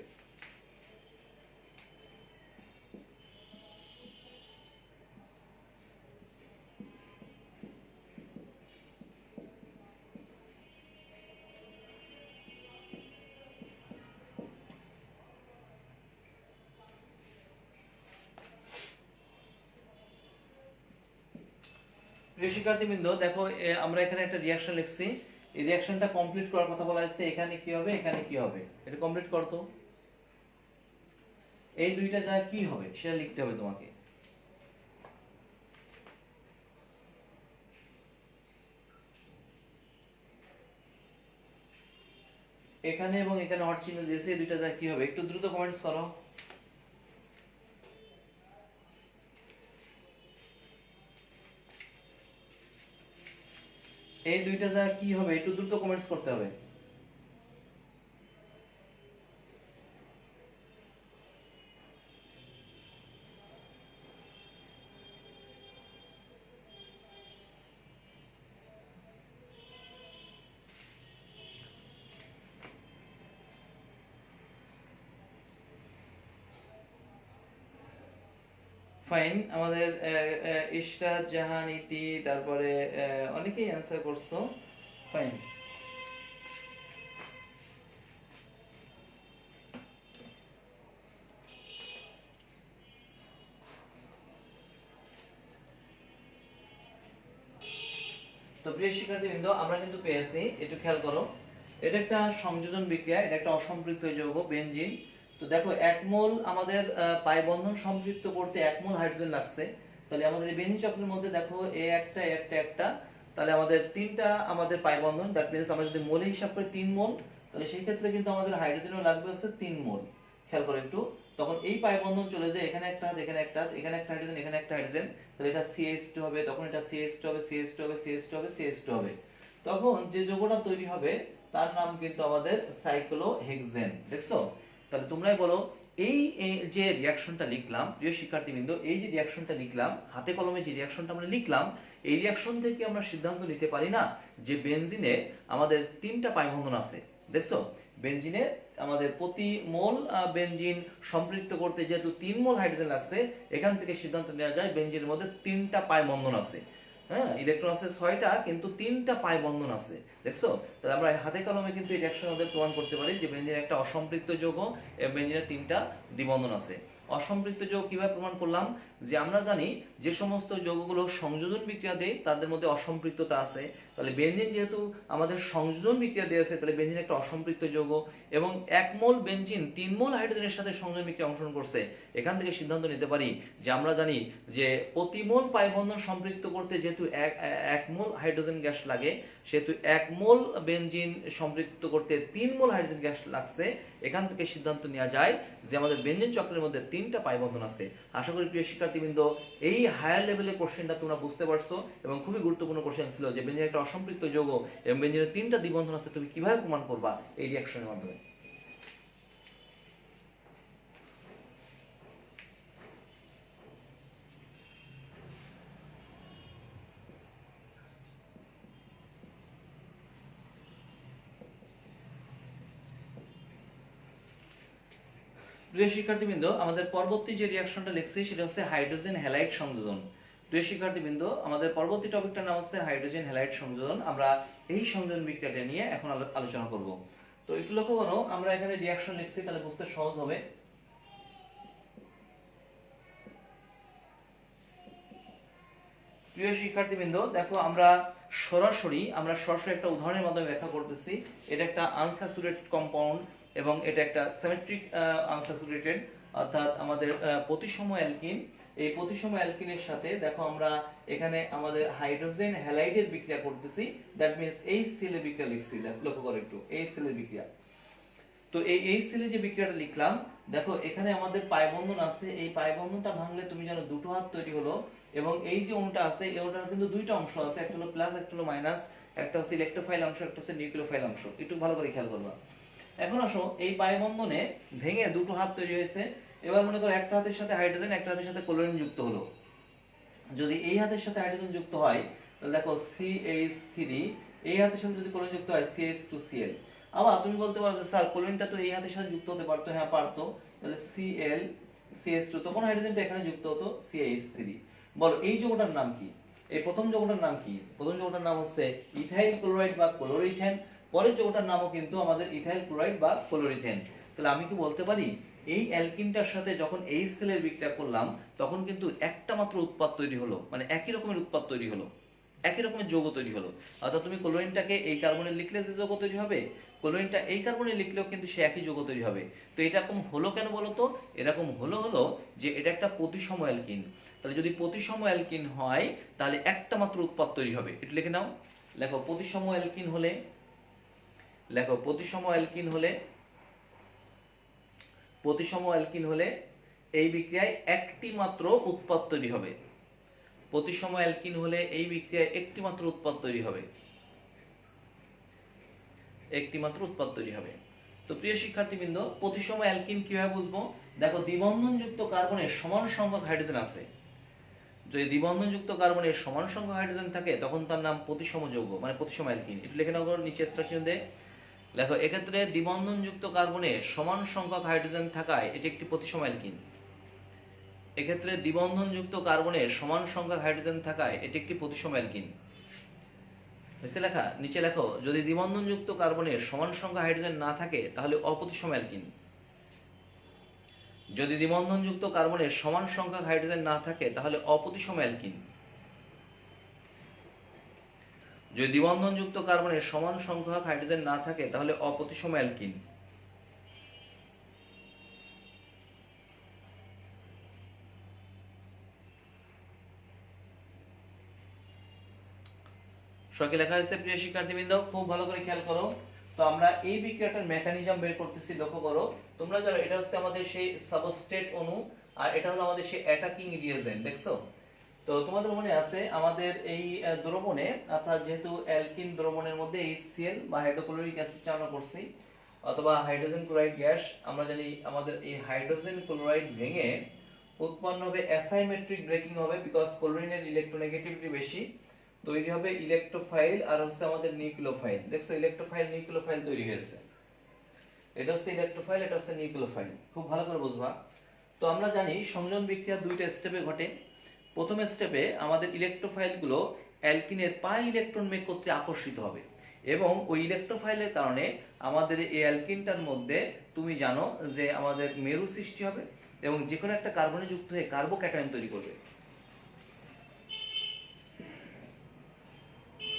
প্রিয় শিক্ষার্থীবৃন্দ দেখো, আমরা এখানে একটা রিঅ্যাকশন লিখছি, এই রিঅ্যাকশনটা কমপ্লিট করার কথা বলা হয়েছে। এখানে কি হবে, এখানে কি হবে, এটা কমপ্লিট করো তো। এই দুইটা জায়গায় কি হবে সেটা লিখতে হবে তোমাকে। এখানে এবং এখানে হট চিহ্ন দিয়েছে, এই দুইটা জায়গায় কি হবে একটু দ্রুত কমেন্টস করো। এই দুইটা জায়গা কি হবে একটু দ্রুত কমেন্টস করতে হবে। ফাইন, আমাদের ইশরাত জাহান ইতি, তারপরে অনেকেই অ্যান্সার করছো। ফাইন, তো প্রিয় শিক্ষার্থীবৃন্দ, আমরা কিন্তু পেয়েছি, একটু খেয়াল করো, এটা একটা সংযোজন বিক্রিয়া, এটা একটা অসম্পৃক্ত যৌগ বেনজিন। তো দেখো এক মোল আমাদের পাই বন্ধন সম্পৃক্ত করতে এক মোল হাইড্রোজেন লাগছে, তাহলে আমাদের এই বেনজিন চক্রের মধ্যে দেখো এ একটা একটা একটা, তাহলে আমাদের তিনটা আমাদের পাই বন্ধন, দ্যাট মিন্স আমরা যদি মোলে হিসাব করি 3 মোল, তাহলে সেই ক্ষেত্রে কিন্তু আমাদের হাইড্রোজেনও লাগবে হচ্ছে 3 মোল। খেয়াল করো একটু, তখন এই পাই বন্ধন চলে যায় এখানে একটা, এখানে একটা, এখানে একটা হাইড্রোজেন, এখানে একটা হাইড্রোজেন, তাহলে এটা CH2 হবে, তখন এটা CH2 হবে, CH2 হবে, CH2 হবে, CH2 হবে। তখন যে যৌগটা তৈরি হবে তার নাম কিন্তু আমাদের সাইক্লোহেক্সেন। দেখছো, তাহলে তোমরাই বলো এই যে রিঅ্যাকশনটা লিখলাম প্রিয় শিক্ষার্থীবৃন্দ, এই যে রিঅ্যাকশনটা লিখলাম হাতে কলমে, যে রিঅ্যাকশনটা আমরা লিখলাম, এই রিঅ্যাকশন থেকে আমরা সিদ্ধান্ত নিতে পারি না যে বেনজিনে আমাদের 3টা পাই বন্ধন আছে। দেখছো, বেনজিনে আমাদের প্রতি মোল বেনজিন সম্পৃক্ত করতে যেহেতু 3 মোল হাইড্রোজেন লাগছে, এখান থেকে সিদ্ধান্ত নেওয়া যায় বেনজিনের মধ্যে 3টা পাই বন্ধন আছে। হ্যাঁ, ইলেকট্রন আছে 6টা, কিন্তু 3টা পাই বন্ধন আছে। দেখছো, তাহলে আমরা হাতে কলমে কিন্তু এই রিঅ্যাকশন মধ্যে প্রমাণ করতে পারি যে বেনজিন একটা অসম্পৃক্ত যৌগ এবং বেনজিনের 3টা দ্বিবন্ধন আছে। অসম্পৃক্ত যৌগ কিভাবে প্রমাণ করলাম, যে আমরা জানি যে সমস্ত যৌগগুলো সংযোজন বিক্রিয়া দেয় তাদের মধ্যে অসম্পৃক্ততা আছে, তাহলে বেনজিন যেহেতু আমাদের সংযোজন বিক্রিয়া দিয়েছে, তাহলে বেনজিন একটা অসম্পৃক্ত যৌগ এবং এক মোল বেনজিন 3 মোল হাইড্রোজেনের সাথে সংযোজন বিক্রিয়া অংশগ্রহণ করছে। এখান থেকে সিদ্ধান্ত নিতে পারি যে আমরা জানি যে প্রতি মোল পাই বন্ধন সম্পৃক্ত করতে যেহেতু এক মোল হাইড্রোজেন গ্যাস লাগে, সেহেতু এক মোল বেনজিন সম্পৃক্ত করতে 3 মোল হাইড্রোজেন গ্যাস লাগছে। এখান থেকে সিদ্ধান্ত নেওয়া যায় যে আমাদের বেনজিন চক্রের মধ্যে 3টা পাই বন্ধন আছে। আশা করি প্রিয় শিক্ষার্থীবৃন্দ এই হায়ার লেভেলের কোশ্চেনটা তোমরা বুঝতে পারছো এবং খুবই গুরুত্বপূর্ণ কোশ্চেন ছিল যে বেনজিন একটা অসম্পৃক্ত যৌগ এবং বেনজিনের 3টা দ্বিবন্ধন আছে, তুমি কিভাবে প্রমাণ করবা এই রিঅ্যাকশনের মাধ্যমে। প্রিয় শিক্ষার্থীবৃন্দ, আমাদের পরবর্তী যে রিঅ্যাকশনটা লিখছি সেটা হচ্ছে হাইড্রোজেন হ্যালাইড সংযোজন। প্রিয় শিক্ষার্থীবৃন্দ, আমাদের পরবর্তী টপিকটার নাম হচ্ছে হাইড্রোজেন হ্যালাইড সংযোজন। আমরা এই সংযোজন বিক্রিয়াটা নিয়ে এখন আলোচনা করব। তো একটু লক্ষ্য করো, আমরা এখানে রিঅ্যাকশন লিখছি, তাহলে বুঝতে সহজ হবে। প্রিয় শিক্ষার্থীবৃন্দ, দেখো আমরা সরাসরি একটা উদাহরণের মাধ্যমে ব্যাখ্যা করতেছি। এটা একটা আনস্যাচুরেটেড কম্পাউন্ড এবং এটা একটা সিমেট্রিক আনস্যাচুরেটেড, অর্থাৎ আমাদের প্রতিসম অ্যালকিন। এই প্রতিসম অ্যালকিনের সাথে দেখো আমরা এখানে আমাদের হাইড্রোজেন হ্যালাইডের বিক্রিয়া করতেছি। দ্যাট মিন্স HCl এর বিক্রিয়া লিখছি। লক্ষ্য করো একটু, HCl এর বিক্রিয়া। তো এই HCl এর যে বিক্রিয়াটা লিখলাম, দেখো এখানে আমাদের পাই বন্ধন আছে। এই পাই বন্ধনটা ভাঙলে তুমি জানো দুটো হাত তৈরি হলো, এবং এই যে অণুটা আছে এই অণুটার কিন্তু দুইটা অংশ আছে, একটা হলো প্লাস একটা হলো মাইনাস, একটা হচ্ছে ইলেকট্রোফাইল অংশ, একটা হচ্ছে নিউক্লিওফাইল অংশ। একটু ভালো করে খেয়াল করবা। এখন আসো, এই পাই বন্ধনে ভেঙে দুটো হাত তৈরি হয়েছে। এবার মনে করো একটা হাতের সাথে হাইড্রোজেন, একটা হাতের সাথে ক্লোরিন যুক্ত হলো। যদি এই হাতের সাথে হাইড্রোজেন যুক্ত হয় তাহলে দেখো CH3, এই হাতের সাথে যদি ক্লোরিন যুক্ত হয় CH2Cl। আবার তুমি বলতে পারো যে স্যার ক্লোরিনটা তো এই হাতের সাথে যুক্ত হতে পারতো। হ্যাঁ পারতো, তাহলে Cl CH2, তখন হাইড্রোজেনটা এখানে যুক্ত হতো CH3। বলো এই যৌগটার নাম কি? এই প্রথম যৌগটার নাম কি? প্রথম যৌগটার নাম হচ্ছে ইথাইল ক্লোরাইড বা ক্লোরোইথেন। পরের যৌগটার নামও কিন্তু আমাদের ইথাইল ক্লোরাইড বা ক্লোরোইথেন। তাহলে আমি কি বলতে পারি, এই অ্যালকিনটার সাথে যখন HCl এর বিক্রিয়া করলাম তখন কিন্তু একটা মাত্র উৎপাদ তৈরি হলো, মানে একই রকমের উৎপাদ তৈরি হলো, একই রকমের যৌগ তৈরি হলো। অর্থাৎ তুমি ক্লোরিনটাকে এই কার্বনে লিখলে যে যৌগ তৈরি হবে, ক্লোরিনটা এই কার্বনে লিখলেও কিন্তু সে একই যৌগ তৈরি হবে। তো এরকম হলো কেন বলো তো? এরকম হলো যে এটা একটা প্রতিসম অ্যালকিন। তাহলে যদি প্রতিসম অ্যালকিন হয় তাহলে একটা মাত্র উৎপাদ তৈরি হবে। একটু লিখে নাও, লেখো প্রতিসম অ্যালকিন হলে, লেখো প্রতিসম অ্যালকিন হলে, প্রতিসম অ্যালকিন হলে এই বিক্রিয়ায় একটি মাত্র উৎপাদ তৈরি হবে। প্রতিসম অ্যালকিন হলে এই বিক্রিয়ায় একটি মাত্র উৎপাদ তৈরি হবে, একটি মাত্র উৎপাদ তৈরি হবে। তো প্রিয় শিক্ষার্থীবৃন্দ, প্রতিসম অ্যালকিন কিভাবে বুঝবো? দেখো দ্বিবন্ধনযুক্ত কার্বনের সমান সংখ্যক হাইড্রোজেন আছে। যদি দ্বিবন্ধনযুক্ত কার্বনের সমান সংখ্যক হাইড্রোজেন থাকে তখন তার নাম প্রতিসম যৌগ, মানে প্রতিসম অ্যালকিন। একটু লিখে নাও নিচে স্ট্রাকচার দিয়ে। দেখো এক্ষেত্রে দ্বিবন্ধনযুক্ত কার্বনে সমান সংখ্যক হাইড্রোজেন থাকায় এটি একটি প্রতিসম অ্যালকিন। এক্ষেত্রে দ্বিবন্ধনযুক্ত কার্বনে সমান সংখ্যক হাইড্রোজেন থাকায় এটি একটি প্রতিসম অ্যালকিন। নিচে লেখা, নিচে লেখো, যদি দ্বিবন্ধনযুক্ত কার্বনে সমান সংখ্যক হাইড্রোজেন না থাকে তাহলে অপ্রতিসম অ্যালকিন। যদি দ্বিবন্ধনযুক্ত কার্বনে সমান সংখ্যক হাইড্রোজেন না থাকে তাহলে অপ্রতিসম অ্যালকিন। যদি দ্বিবন্ধনযুক্ত কার্বনের সমান সংখ্যক হাইড্রোজেন না থাকে তাহলে অপ্রতিসম অ্যালকিন। সকে লেখা হয়েছে। প্রিয় শিক্ষার্থীবৃন্দ, খুব ভালো করে খেয়াল করো। তো আমরা এই বিক্রিয়াটার মেকানিজম বের করতেছি। লক্ষ্য করো, তোমরা জানো এটা হচ্ছে আমাদের সেই সাবস্ট্রেট অণু, আর এটা হলো আমাদের সেই অ্যাটাকিং রিয়েজেন্ট। দেখছো? তো তোমাদের মনে আছে আমাদের এই দ্রবণে, অর্থাৎ যেহেতু অ্যালকিন দ্রবণের মধ্যে HCl বা হাইড্রোক্লোরিক অ্যাসিড চালনা করছি, অথবা হাইড্রোজেন ক্লোরাইড গ্যাস, আমরা জানি আমাদের এই হাইড্রোজেন ক্লোরাইড ভেঙে উৎপন্ন হবে অ্যাসাইমেট্রিক ব্রেকিং হবে, বিকজ ক্লোরিনের ইলেকট্রোনেগেটিভিটি বেশি। তৈরি হবে ইলেকট্রোফাইল আর হচ্ছে আমাদের নিউক্লিওফাইল। দেখছো ইলেকট্রোফাইল নিউক্লিওফাইল তৈরি হয়েছে। এটা হচ্ছে ইলেকট্রোফাইল, এটা হচ্ছে নিউক্লিওফাইল। খুব ভালো করে বুঝবা। তো আমরা জানি সংযোজন বিক্রিয়া দুইটা স্টেপে ঘটে। প্রথম স্টেপে আমাদের ইলেকট্রোফাইলগুলো অ্যালকিনের পাই ইলেকট্রন মেঘ কর্তৃক আকর্ষিত হবে, এবং ওই ইলেকট্রোফাইলের কারণে আমাদের এই অ্যালকিনটার মধ্যে তুমি জানো যে আমাদের মেরু সৃষ্টি হবে, এবং যে কোনো একটা কার্বনে যুক্ত হয়ে কার্বোক্যাটায়ন তৈরি করবে।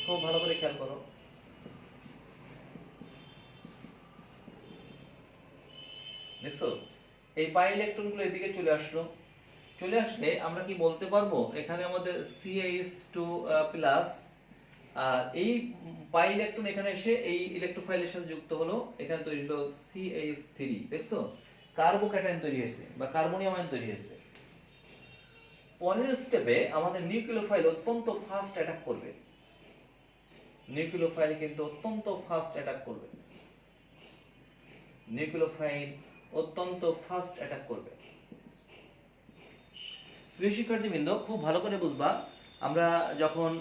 খুব ভালো করে খেয়াল করো। দেখছো এই পাই ইলেকট্রনগুলো এদিকে চলে আসলো। চলে আসলে আমরা কি বলতে পারবো, এখানে আমাদের CH2 প্লাস, আর এই পাই ইলেকট্রন এখানে এসে এই ইলেকট্রোফাইলের সাথে যুক্ত হলো, এখানে তৈরি হলো CH3। দেখছো কার্বোক্যাটায়ন তৈরি হয়েছে বা কার্বনিয়াম আয়ন তৈরি হয়েছে। পরের স্টেপে আমাদের নিউক্লিওফাইল অত্যন্ত ফাস্ট অ্যাটাক করবে। নিউক্লিওফাইল কিন্তু অত্যন্ত ফাস্ট অ্যাটাক করবে। নিউক্লিওফাইল অত্যন্ত ফাস্ট অ্যাটাক করবে। প্রিয় শিক্ষার্থীবৃন্দ, খুব ভালো করে বুঝবা। আমরা যখন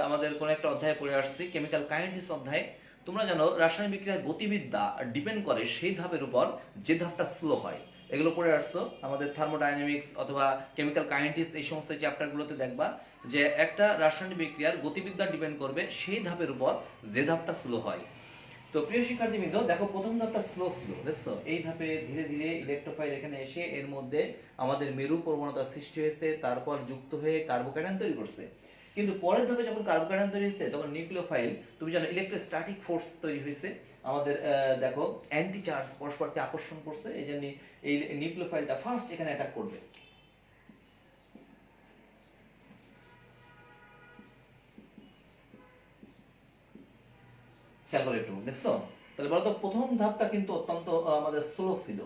আমাদের কোন একটা অধ্যায়ে পড়ে আসছি, কেমিক্যাল কাইনেটিক্স অধ্যায়, তোমরা জানো রাসায়নিক বিক্রিয়ার গতিবিদ্যা ডিপেন্ড করে সেই ধাপের উপর যে ধাপটা স্লো হয়, এগুলো পড়ে আসছো আমাদের থার্মোডাইনামিক্স অথবা কেমিক্যাল কাইনেটিক্স এই সমস্ত চ্যাপ্টারগুলোতে দেখবা যে একটা রাসায়নিক বিক্রিয়ার গতিবিদ্যা ডিপেন্ড করবে সেই ধাপের উপর যে ধাপটা স্লো হয়। তো প্রিয় শিক্ষার্থীবৃন্দ দেখো প্রথম ধাপটা স্লো ছিল, দেখছো এই ধাপে ধীরে ধীরে ইলেকট্রোফাইল এখানে এসে এর মধ্যে আমাদের মেরু প্রবণতা সৃষ্টি হয়েছে, তারপর যুক্ত হয়ে কার্বোক্যাটায়ন তৈরি করছে। কিন্তু পরের ধাপে যখন কার্বোক্যাটায়ন তৈরি হয়েছে তখন নিউক্লিওফাইল, তুমি জানো ইলেকট্রোস্ট্যাটিক ফোর্স তৈরি হয়েছে আমাদের, দেখো অ্যান্টি চার্জ পরস্পরকে আকর্ষণ করছে, এই জন্য এই নিউক্লিওফাইলটা ফার্স্ট এখানে অ্যাটাক করবে। খেয়াল করে একটু দেখছো, তাহলে বলতো প্রথম ধাপটা কিন্তু অত্যন্ত আমাদের স্লো ছিল,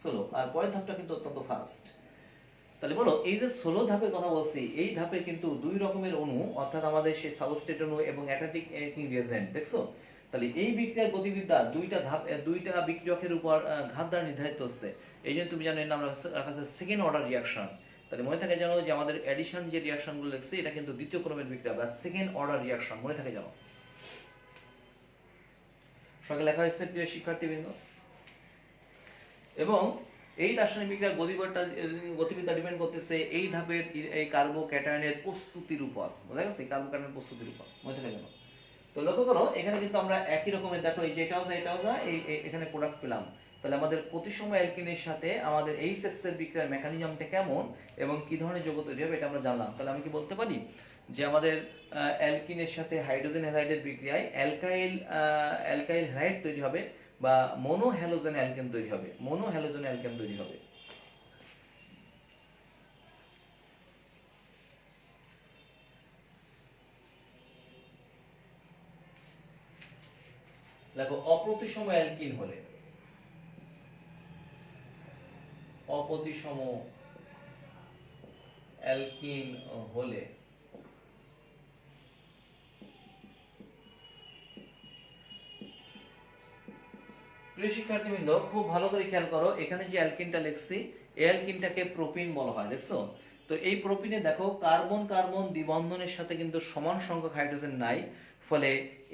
স্লো, আর পরের ধাপটা কিন্তু অত্যন্ত ফাস্ট। তাহলে বলো এই যে 16 ধাপের কথা বলছি, এই ধাপে কিন্তু দুই রকমের অণু, অর্থাৎ আমাদের সেই সাবস্ট্রেট অণু এবং অ্যাটাটিক অ্যালকিন রিয়েজেন্ট, দেখছো তাহলে এই বিক্রিয়ার গতিবিদ্যা দুইটা ধাপ, দুইটা বিক্রিয়কের উপর ঘাত দ্বারা নির্ধারিত হচ্ছে। এই জন্য তুমি জানো এর নাম রাখা আছে সেকেন্ড অর্ডার রিঅ্যাকশন। তাহলে মনে থাকে জানো যে আমাদের অ্যাডিশন যে রিঅ্যাকশনগুলো লিখছে এটা কিন্তু দ্বিতীয় ক্রমের বিক্রিয়া বা সেকেন্ড অর্ডার রিঅ্যাকশন, মনে থাকে জানো। সঙ্গে লেখা হয়েছে প্রিয় শিক্ষার্থীবৃন্দ। এবং এই রাসায়নিক বিক্রিয়ার গতিবিদ্যা ডিপেন্ড করতেছে এই ধাপের এই কার্বোক্যাটায়নের প্রস্তুতির উপর, বুঝা গেছে, কার্বোক্যাটায়নের প্রস্তুতির উপর, মনে থাকে জানো। তো লক্ষ্য করো এখানে কিন্তু আমরা একই রকমের, দেখো এই যে এটাও যা এই এখানে প্রোডাক্ট পেলাম। তাহলে আমাদের প্রতিসম অ্যালকিনের সাথে আমাদের এই সেক্সের বিক্রিয়ার মেকানিজমটা কেমন এবং কি ধরনের যৌগ তৈরি হবে এটা আমরা জানলাম। তাহলে আমি কি বলতে পারি যে আমাদের অ্যালকিনের সাথে হাইড্রোজেন হ্যালাইডের বিক্রিয়ায় অ্যালকাইল হ্যালাইড তৈরি হবে বা মোনো হ্যালোজেন অ্যালকেন তৈরি হবে, মোনো হ্যালোজেন অ্যালকেন তৈরি হবে। দেখো অপ্রতিসম অ্যালকিন হলে, অপ্রতিসম অ্যালকিন হলে প্রিয় শিক্ষার্থীবৃন্দ খুব ভালো করে খেয়াল করো, এখানে যে অ্যালকিনটা লিখছি এই অ্যালকিনটাকে প্রোপিন বলা হয়, দেখছো। তো এই প্রোপিনে দেখো কার্বন কার্বন দ্বিবন্ধনের সাথে কিন্তু সমান সংখ্যক হাইড্রোজেন নাই, ফলে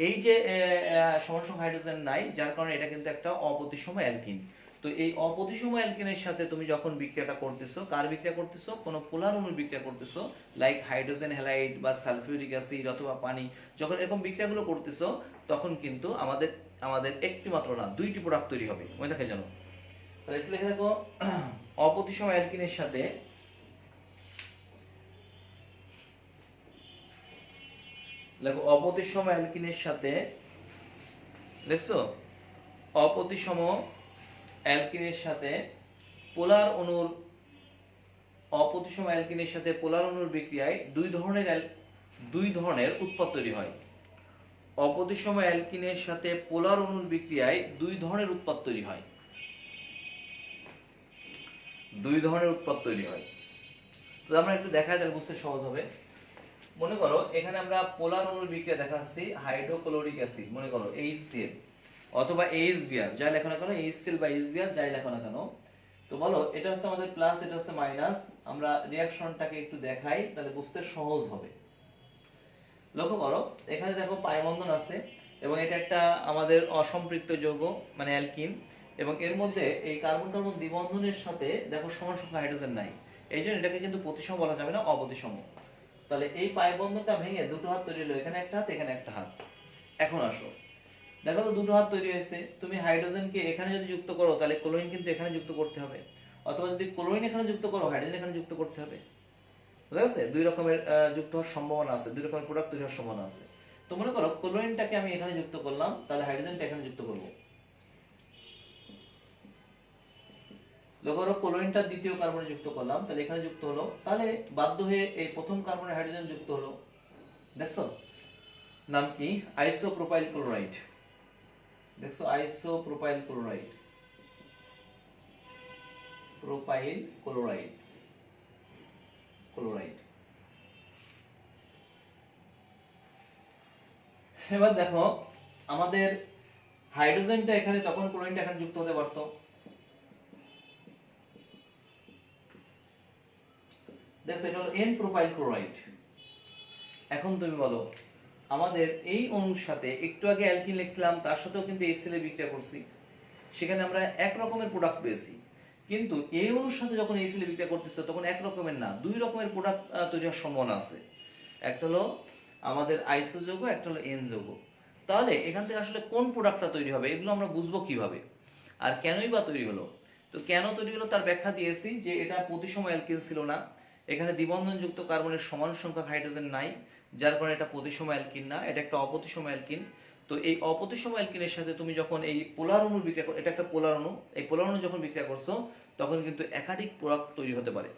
এই যে সমান সংখ্যক হাইড্রোজেন নাই যার কারণে এটা কিন্তু একটা অপ্রতিসম অ্যালকিন। তো এই অপ্রতিসম অ্যালকিনের সাথে তুমি যখন বিক্রিয়াটা করতেছো, কার বিক্রিয়া করতেছো, কোনো পোলার অণুর বিক্রিয়া করতেছো, লাইক হাইড্রোজেন হ্যালাইড বা সালফিউরিক অ্যাসিড অথবা পানি, যখন এরকম বিক্রিয়াগুলো করতেছো তখন কিন্তু আমাদের আমাদের একটি মাত্র না দুইটি প্রোডাক্ট তৈরি হবে, মনে থাকে জানো। তাহলে একটু লিখে দেখো অপ্রতিসম অ্যালকিনের সাথে, দেখো অপ্রতিসম অ্যালকিনের সাথে, দেখছো অপ্রতিসম অ্যালকিনের সাথে পোলার অণুর, অপ্রতিসম অ্যালকিনের সাথে পোলার অণুর বিক্রিয়ায় দুই ধরনের উৎপাদ তৈরি হয়। অপ্রতিসম অ্যালকিনের সাথে পোলার অণুর বিক্রিয়ায় দুই ধরনের উৎপাদ তৈরি হয়, দুই ধরনের উৎপাদ তৈরি হয়। তো আমরা একটু দেখাই তাহলে বুঝতে সহজ হবে। মনে করো এখানে আমরা পোলার অণুর বিক্রিয়া দেখাচ্ছি হাইড্রোক্লোরিক অ্যাসিড, মনে করো HCl অথবা HBr, যাই লেখো না কেন, HCl বা HBr যাই লেখো না কেন। তো বলো এটা হচ্ছে আমাদের প্লাস, এটা হচ্ছে মাইনাস, আমরা রিঅ্যাকশনটাকে একটু দেখাই তাহলে বুঝতে সহজ হবে। লক্ষ্য করো এখানে দেখো পাই বন্ধন আছে এবং এটা একটা আমাদের অসম্পৃক্ত যৌগ মানে অ্যালকিন, এবং এর মধ্যে এই কার্বন কার্বন দ্বিবন্ধনের সাথে দেখো সমান সংখ্যক হাইড্রোজেন নাই, এই জন্য এটাকে কিন্তু প্রতিসম বলা যাবে না, অপ্রতিসম। তাহলে এই পাই বন্ধনটা ভেঙে দুটো হাত তৈরি হলো, এখানে একটা হাত এখানে একটা হাত। এখন আসো দেখো তো দুটো হাত তৈরি হয়েছে, তুমি হাইড্রোজেনকে এখানে যদি যুক্ত করো তাহলে ক্লোরিন কিন্তু এখানে যুক্ত করতে হবে, অথবা যদি ক্লোরিন এখানে যুক্ত করো হাইড্রোজেন এখানে যুক্ত করতে হবে, বুঝা গেছে। দুই রকমের যুক্ত হওয়ার সম্ভাবনা আছে, দুই রকমের প্রোডাক্ট তৈরি হওয়ার সম্ভাবনা আছে। তো মনে করো ক্লোরিনটাকে আমি এখানে যুক্ত করলাম, তাহলে হাইড্রোজেনটা এখানে যুক্ত করব। লক্ষ্য করো ক্লোরিনটা দ্বিতীয় কার্বনে যুক্ত করলাম, তাহলে এখানে যুক্ত হলো, তাহলে বাধ্য হয়ে এই প্রথম কার্বনে হাইড্রোজেন যুক্ত হলো, দেখছো নাম কি আইসোপ্রোপাইল ক্লোরাইড, দেখছো isopropyl chloride, propyl chloride, chloride. এবার দেখো আমাদের হাইড্রোজেনটা এখানে, তখন ক্লোরিনটা এখানে যুক্ত হতে পারতো, দেখছো এটা হলো এন প্রোপাইল ক্লোরাইড। এখন তুমি বলো আমাদের এই অণুর সাথে একটু আগে অ্যালকিন লিখছিলাম তার সাথেও কিন্তু HCl এর বিক্রিয়া করছি, সেখানে আমরা এক রকমের প্রোডাক্ট পেয়েছি, কিন্তু এই অণুর সাথে যখন এই সেলে বিক্রিয়া করতেছে তখন এক রকমের না, দুই রকমের প্রোডাক্ট তৈরি হওয়ার সম্ভাবনা আছে। একটা হলো আমাদের আইসো যৌগ, একটা হলো এন যৌগ। তাহলে এখান থেকে আসলে কোন প্রোডাক্টটা তৈরি হবে এগুলো আমরা বুঝবো কিভাবে, আর কেনই বা তৈরি হলো? তো কেন তৈরি হলো তার ব্যাখ্যা দিয়েছি যে এটা প্রতিসম অ্যালকিন ছিল না, এখানে দ্বিবন্ধনযুক্ত কার্বনের সমান সংখ্যক হাইড্রোজেন নাই, যার কারণে এটা প্রতিসম অ্যালকিন না, এটা একটা অপ্রতিসম অ্যালকিন। তো এই অপ্রতিসম অ্যালকিনের সাথে তুমি যখন এই পোলার অণু বিক্রিয়া, এটা একটা পোলার অণু, এই পোলার অণু যখন বিক্রিয়া করছো তখন কিন্তু একাধিক প্রোডাক্ট তৈরি হতে পারে।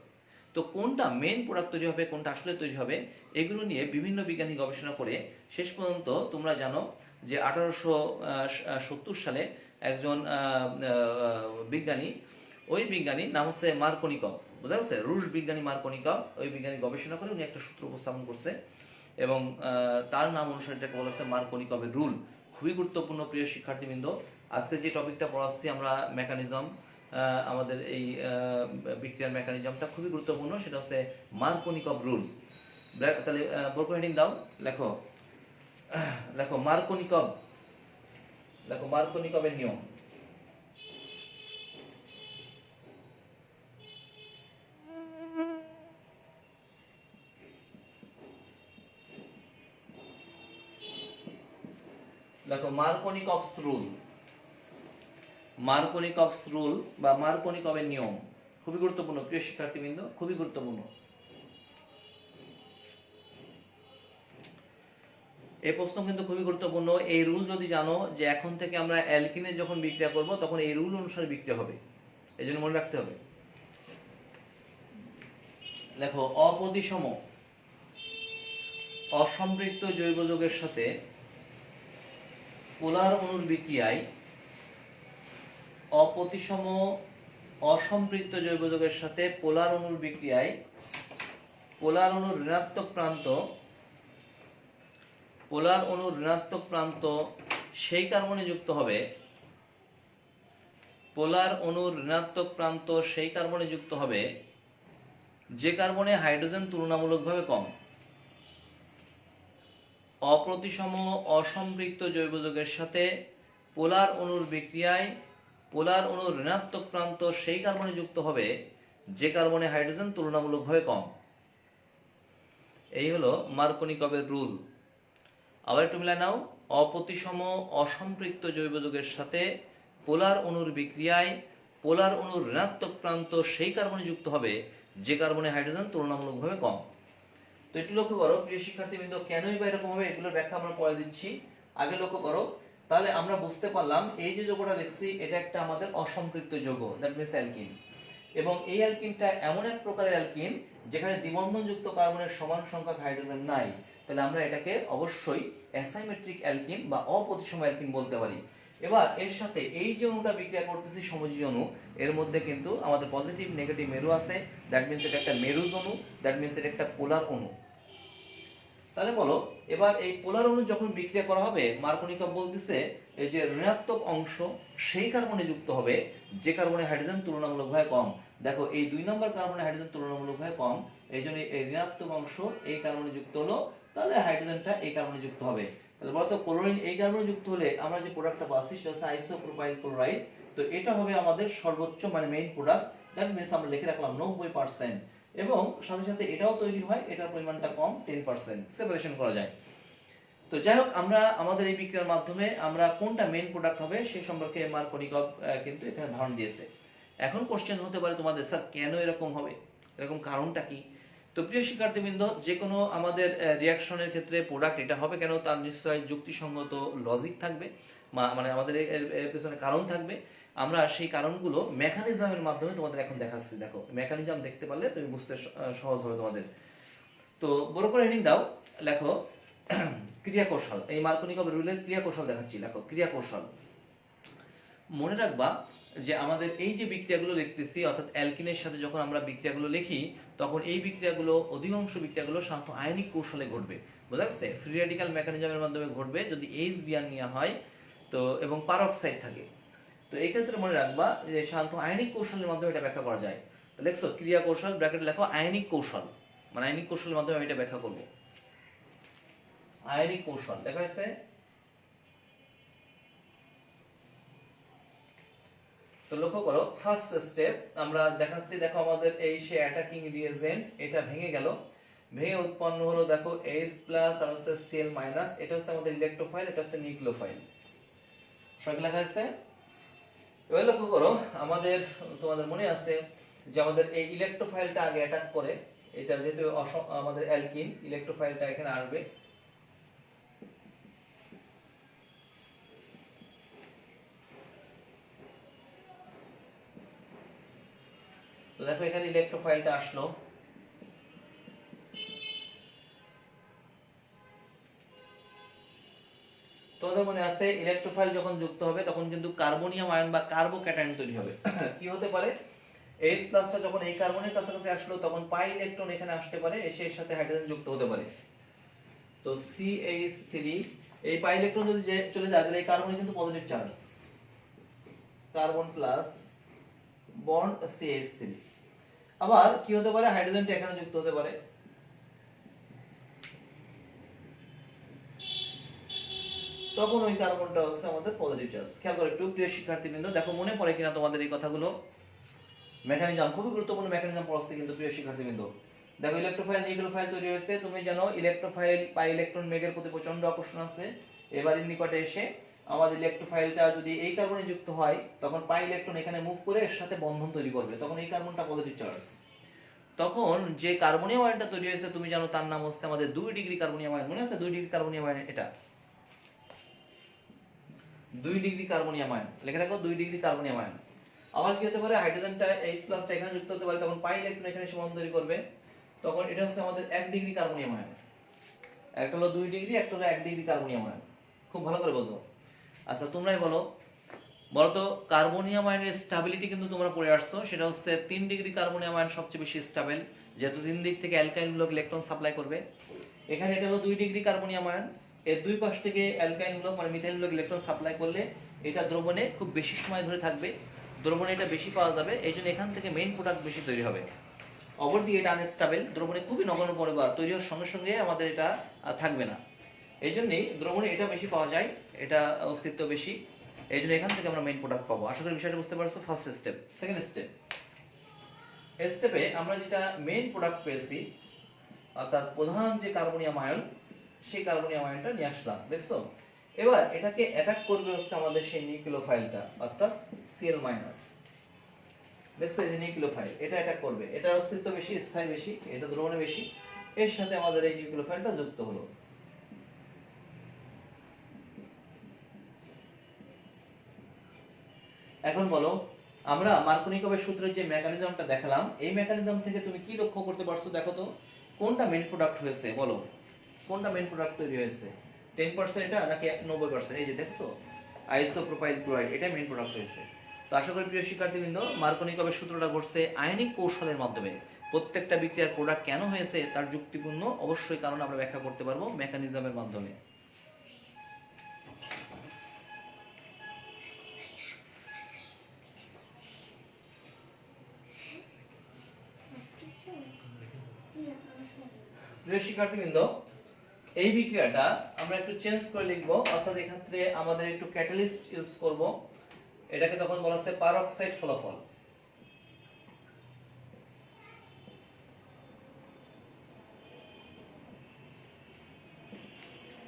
তো কোনটা মেইন প্রোডাক্ট তৈরি হবে, কোনটা আসলে তৈরি হবে, এগুলো নিয়ে বিভিন্ন বিজ্ঞানী গবেষণা করে শেষ পর্যন্ত তোমরা জানো যে 1870 সালে একজন বিজ্ঞানী, ওই বিজ্ঞানীর নাম হচ্ছে মার্কোনিকভ, বুঝা গেছে, রুশ বিজ্ঞানী মার্কোনিকভ, ওই বিজ্ঞানী গবেষণা করে উনি একটা সূত্র উপস্থাপন করছে এবং তার নাম অনুসারে এটাকে বলা হচ্ছে মার্কোনিকভের রুল। খুবই গুরুত্বপূর্ণ প্রিয় শিক্ষার্থীবৃন্দ। আজকে যে টপিকটা পড়াচ্ছি আমরা মেকানিজম, আমাদের এই বিক্রিয়ার মেকানিজমটা খুবই গুরুত্বপূর্ণ, সেটা হচ্ছে মার্কোনিকভ রুল। তাহলে বর্গ হেডিং দাও, লেখো লেখো মার্কোনিকভ, লেখো মার্কোনিকভের নিয়ম। দেখো মার্কোনিকভস রুল, মার্কোনিকভস রুল বা মার্কোনিকভের নিয়ম খুবই গুরুত্বপূর্ণ প্রিয় শিক্ষার্থীবৃন্দ, খুবই গুরুত্বপূর্ণ। এই প্রশ্ন কিন্তু খুবই গুরুত্বপূর্ণ। এই রুল যদি জানো যে এখন থেকে আমরা অ্যালকিনে যখন বিক্রিয়া করব তখন এই রুল অনুসারে বিক্রিয়া হবে, এই জন্য মনে রাখতে হবে। লেখো অপ্রতিসম অসম্পৃক্ত জৈব যৌগের সাথে পোলার অণুর বিক্রিয়ায়, অপ্রতিসম অসম্পৃক্ত জৈব যৌগের সাথে পোলার অণুর বিক্রিয়ায় পোলার অণুর ঋণাত্মক প্রান্ত, পোলার অণুর ঋণাত্মক প্রান্ত সেই কার্বনে যুক্ত হবে, পোলার অণুর ঋণাত্মক প্রান্ত সেই কার্বনে যুক্ত হবে যে কার্বনে হাইড্রোজেন তুলনামূলকভাবে কম। অপ্রতিসম অসম্পৃক্ত জৈব যৌগের সাথে পোলার অণুর বিক্রিয়ায় পোলার অণুর ঋণাত্মক প্রান্ত সেই কার্বনে যুক্ত হবে যে কার্বনে হাইড্রোজেন তুলনামূলকভাবে কম। এই হলো মার্কোনিকভের রুল। আবার একটু মিলাই নাও, অপ্রতিসম অসম্পৃক্ত জৈব যৌগের সাথে পোলার অণুর বিক্রিয়ায় পোলার অণুর ঋণাত্মক প্রান্ত সেই কার্বনে যুক্ত হবে যে কার্বনে হাইড্রোজেন তুলনামূলকভাবে কম। তো একটু লক্ষ্য করো প্রিয় শিক্ষার্থীবৃন্দ, কেনই বা এরকম হবে এগুলোর ব্যাখ্যা আমরা পরে দিচ্ছি, আগে লক্ষ্য করো। তাহলে আমরা বুঝতে পারলাম এই যে যৌগটা দেখছি এটা একটা আমাদের অসম্পৃক্ত যৌগ, দ্যাট মিন্স অ্যালকিন, এবং এই অ্যালকিনটা এমন এক প্রকারের অ্যালকিন যেখানে দ্বিবন্ধনযুক্ত কার্বনের সমান সংখ্যক হাইড্রোজেন নাই। তাহলে আমরা এটাকে অবশ্যই অ্যাসাইমেট্রিক অ্যালকিন বা অপ্রতিসম অ্যালকিন বলতে পারি। এবার এর সাথে এই যে অণুটা বিক্রিয়া করতেছি সমযোজী অণু, এর মধ্যে কিন্তু আমাদের পজিটিভ নেগেটিভ মেরু আছে, দ্যাট মিন্স এটা একটা মেরুজ অণু, দ্যাট মিন্স এটা একটা পোলার অণু। তাহলে বলো এবার এই পোলার অণু যখন বিক্রিয়া করা হবে, মার্কোনিকভ বলতেছে এই যে ঋণাত্মক অংশ সেই কার্বনে যুক্ত হবে যে কার্বনে হাইড্রোজেন তুলনামূলকভাবে কম। দেখো এই 2 নম্বর কার্বনে হাইড্রোজেন তুলনামূলকভাবে কম, এই জন্য এই ঋণাত্মক অংশ এই কার্বনে যুক্ত হলো, তাহলে হাইড্রোজেনটা এই কার্বনে যুক্ত হবে। তাহলে বলতো ক্লোরিন এই কার্বনে যুক্ত হলে আমরা যে প্রোডাক্টটা পাচ্ছি সেটা হচ্ছে আইসোপ্রোপাইল ক্লোরাইড। তো এটা হবে আমাদের সর্বোচ্চ মানে মেইন প্রোডাক্ট, দ্যাট মিন্স আমরা লিখে রাখলাম 90%, এবং সাথে সাথে এটাও তৈরি হয়, এটার পরিমাণটা কম 10%, সেপারেশন করা যায়। তো যাই হোক, আমরা আমাদের এই বিক্রিয়ার মাধ্যমে আমরা কোনটা মেইন প্রোডাক্ট হবে সেই সম্পর্কে মার্কোনিকভ কিন্তু এখানে ধারণা দিয়েছে। এখন কোশ্চেন হতে পারে তোমাদের, স্যার কেন এরকম হবে, এরকম কারণটা কি? তো প্রিয় শিক্ষার্থীবৃন্দ, যে কোনো আমাদের রিয়াকশনের ক্ষেত্রে প্রোডাক্ট এটা হবে কেন তার নিশ্চয়ই যুক্তিসঙ্গত লজিক থাকবে, মানে আমাদের এর পেছনে কারণ থাকবে। আমরা সেই কারণগুলো মেকানিজমের মাধ্যমে তোমাদের এখন দেখাচ্ছি। দেখো মেকানিজম দেখতে পারলে তুমি বুঝতে সহজ হবে তোমাদের। তো বড় করে হেডিং দাও, লেখো ক্রিয়া কৌশল। এই মার্কোনিকভ রুলের ক্রিয়া কৌশল দেখাচ্ছি, লেখো ক্রিয়া কৌশল। মনে রাখবা যে আমাদের এই যে বিক্রিয়াগুলো লিখতেছি, অর্থাৎ অ্যালকিনের সাথে যখন আমরা বিক্রিয়াগুলো লিখি তখন এই বিক্রিয়াগুলো অধিকাংশ বিক্রিয়াগুলো সাধারণত আয়নিক কৌশলে ঘটবে, বোঝা যাচ্ছে, ফ্রি রেডিক্যাল মেকানিজমের মাধ্যমে ঘটবে যদি এইচ বিয়ার নেওয়া হয় তো, এবং পারক্সাইড থাকে। তো এই ক্ষেত্রে মনে রাখবা যে সাধারণত আয়নিক কৌশলের মাধ্যমে এটা ব্যাখ্যা করা যায়। তো লেখো ক্রিয়া কৌশল, ব্র্যাকেটে লেখো আয়নিক কৌশল, মানে আয়নিক কৌশলের মাধ্যমে আমি এটা ব্যাখ্যা করব। আয়নিক কৌশল লেখা হয়েছে। তো লক্ষ্য করো ফার্স্ট স্টেপ আমরা দেখাচ্ছি, দেখো আমাদের এই সে অ্যাটাকিং রিএজেন্ট এটা ভেঙে গেল, ভেঙে উৎপন্ন হলো দেখো H প্লাস আর হচ্ছে Cl মাইনাস, এটা হচ্ছে আমাদের ইলেকট্রোফাইল, এটা হচ্ছে নিউক্লিওফাইল। সঠিক লেখা আছে। এবার লক্ষ্য করো আমাদের, তোমাদের মনে আছে যে আমাদের এই ইলেকট্রোফাইলটা আগে অ্যাটাক করে, এটা যেহেতু আমাদের অ্যালকিন, ইলেকট্রোফাইলটা এখানে আসবে, তো দেখো এখানে ইলেকট্রোফাইলটা আসলো, তোমাদের মনে আছে ইলেকট্রোফাইল যখন যুক্ত হবে তখন কিন্তু কার্বনিয়াম আয়ন বা কার্বোক্যাটায়ন তৈরি হবে। কি হতে পারে, H প্লাসটা যখন এই কার্বনের কাছাকাছি আসলো তখন পাই ইলেকট্রন এখানে আসতে পারে, এসে এর সাথে হাইড্রোজেন যুক্ত হতে পারে। তো CH3 এই পাই ইলেকট্রন যদি চলে যায় তাহলে এই কার্বনে কিন্তু positive charge, carbon plus bond CH3। আবার কি হতে পারে, হাইড্রোজেনটা এখানে যুক্ত হতে পারে, তখন ওই কার্বনটা হচ্ছে আমাদের পজিটিভ চার্জ। খেয়াল করে একটু প্রিয় শিক্ষার্থীবৃন্দ, দেখো মনে পড়ে কিনা তোমাদের এই কথাগুলো। মেকানিজম খুবই গুরুত্বপূর্ণ মেকানিজম পড়ছে কিন্তু প্রিয় শিক্ষার্থীবৃন্দ। দেখো ইলেকট্রোফাইল নিউক্লিওফাইল তৈরি হয়েছে, তুমি জানো ইলেকট্রোফাইল পাই ইলেকট্রন মেঘের প্রতি প্রচন্ড আকর্ষণ আছে, এবারে নিকটে এসে আমাদের ইলেকট্রোফাইলটা যদি এই কার্বনে যুক্ত হয় তখন পাই ইলেকট্রন এখানে মুভ করে এর সাথে বন্ধন তৈরি করবে, তখন এই কার্বনটা পজিটিভ চার্জ। তখন যে কার্বনীয় আয়নটা তৈরি হয়েছে তুমি জানো তার নাম হচ্ছে আমাদের 2 ডিগ্রি কার্বনীয় আয়ন। মনে আছে 2 ডিগ্রি কার্বনীয় আয়ন, এটা 2 ডিগ্রি কার্বনিয়াম আয়ন, লেখা রাখো 2 ডিগ্রি কার্বনিয়াম আয়ন। আবার কি হতে পারে, হাইড্রোজেনটা H প্লাসটা এখানে যুক্ত হতে পারে, তখন পাই ইলেকট্রন এখানে সমান তৈরি করবে, তখন এটা হচ্ছে আমাদের 1 ডিগ্রি কার্বনিয়াম আয়ন। একটা হলো 2 ডিগ্রি, একটা হলো 1 ডিগ্রি কার্বনিয়াম আয়ন। খুব ভালো করে বুঝো। আচ্ছা তোমরাই বলো তো কার্বনিয়াম আয়নের স্টেবিলিটি কিন্তু তোমরা পড়ে আসছো, সেটা হচ্ছে 3 ডিগ্রি কার্বনিয়াম আয়ন সবচেয়ে বেশি স্টেবল, যেহেতু তিন দিক থেকে অ্যালকাইল মূলক ইলেকট্রন সাপ্লাই করবে। এখানে এটা হলো 2 ডিগ্রি কার্বনিয়াম আয়ন, এর দুই পাশ থেকে অ্যালকাইল মূলক মানে মিথাইল মূলক ইলেকট্রন সাপ্লাই করলে এটা দ্রবণে খুব বেশি সময় ধরে থাকবে, দ্রবণে এটা বেশি পাওয়া যাবে, এইজন্য এখান থেকে মেইন প্রোডাক্ট বেশি তৈরি হবে। অপরদিকে এটা আনস্টেবল, দ্রবণে খুবই নগণ্য পরিমাণ তৈরি হওয়ার সঙ্গে সঙ্গে আমাদের এটা থাকবে না, এইজন্যই দ্রবণে এটা বেশি পাওয়া যায়, এটা অস্তিত্ব বেশি, এইজন্য এখান থেকে আমরা মেইন প্রোডাক্ট পাবো। আশা করি বিষয়টা বুঝতে পারছো। First step. সেকেন্ড স্টেপে আমরা যেটা মেইন প্রোডাক্ট পেয়েছি, অর্থাৎ প্রধান যে কার্বনিয়াম আয়ন, সেই কার্বনিয়াম আয়নটা নিয়ে আসলাম, দেখছো। এবার এটাকে অ্যাটাক করবে হচ্ছে আমাদের সেই নিউক্লিওফাইলটা, অর্থাৎ Cl মাইনাস, দেখছো এই যে নিউক্লিওফাইল, এটা অ্যাটাক করবে, এটার অস্তিত্ব বেশি, স্থায়ী বেশি, এটা দ্রবণে বেশি, এর সাথে আমাদের এই নিউক্লিওফাইলটা যুক্ত হলো। এখন বলো, আমরা মার্কোনিকভের সূত্রের যে মেকানিজমটা দেখালাম, এই মেকানিজম থেকে তুমি কি লক্ষ্য করতে পারছো, দেখো তো কোনটা মেইন প্রোডাক্ট হয়েছে, বলো কোনটা মেইন প্রোডাক্ট তৈরি হয়েছে, 10% এটা নাকি 90%? এই যে দেখছো আইসোপ্রোপাইল ক্লোরাইড, এটা মেইন প্রোডাক্ট হয়েছে। তো আশা করি প্রিয় শিক্ষার্থীবৃন্দ মার্কোনিকভের সূত্রটা ঘটছে আয়নিক কৌশলের মাধ্যমে, প্রত্যেকটা বিক্রিয়ার প্রোডাক্ট কেন হয়েছে তার যুক্তিপূর্ণ অবশ্যই কারণ আমরা ব্যাখ্যা করতে পারবো মেকানিজমের মাধ্যমে। প্রিয় শিক্ষার্থীবৃন্দ, এই বিক্রিয়াটা আমরা একটু চেঞ্জ করে লিখব, অর্থাৎ এক্ষেত্রে আমাদের একটু ক্যাটালিস্ট ইউজ করব, এটাকে তখন বলা হচ্ছে পারঅক্সাইড ফলাফল।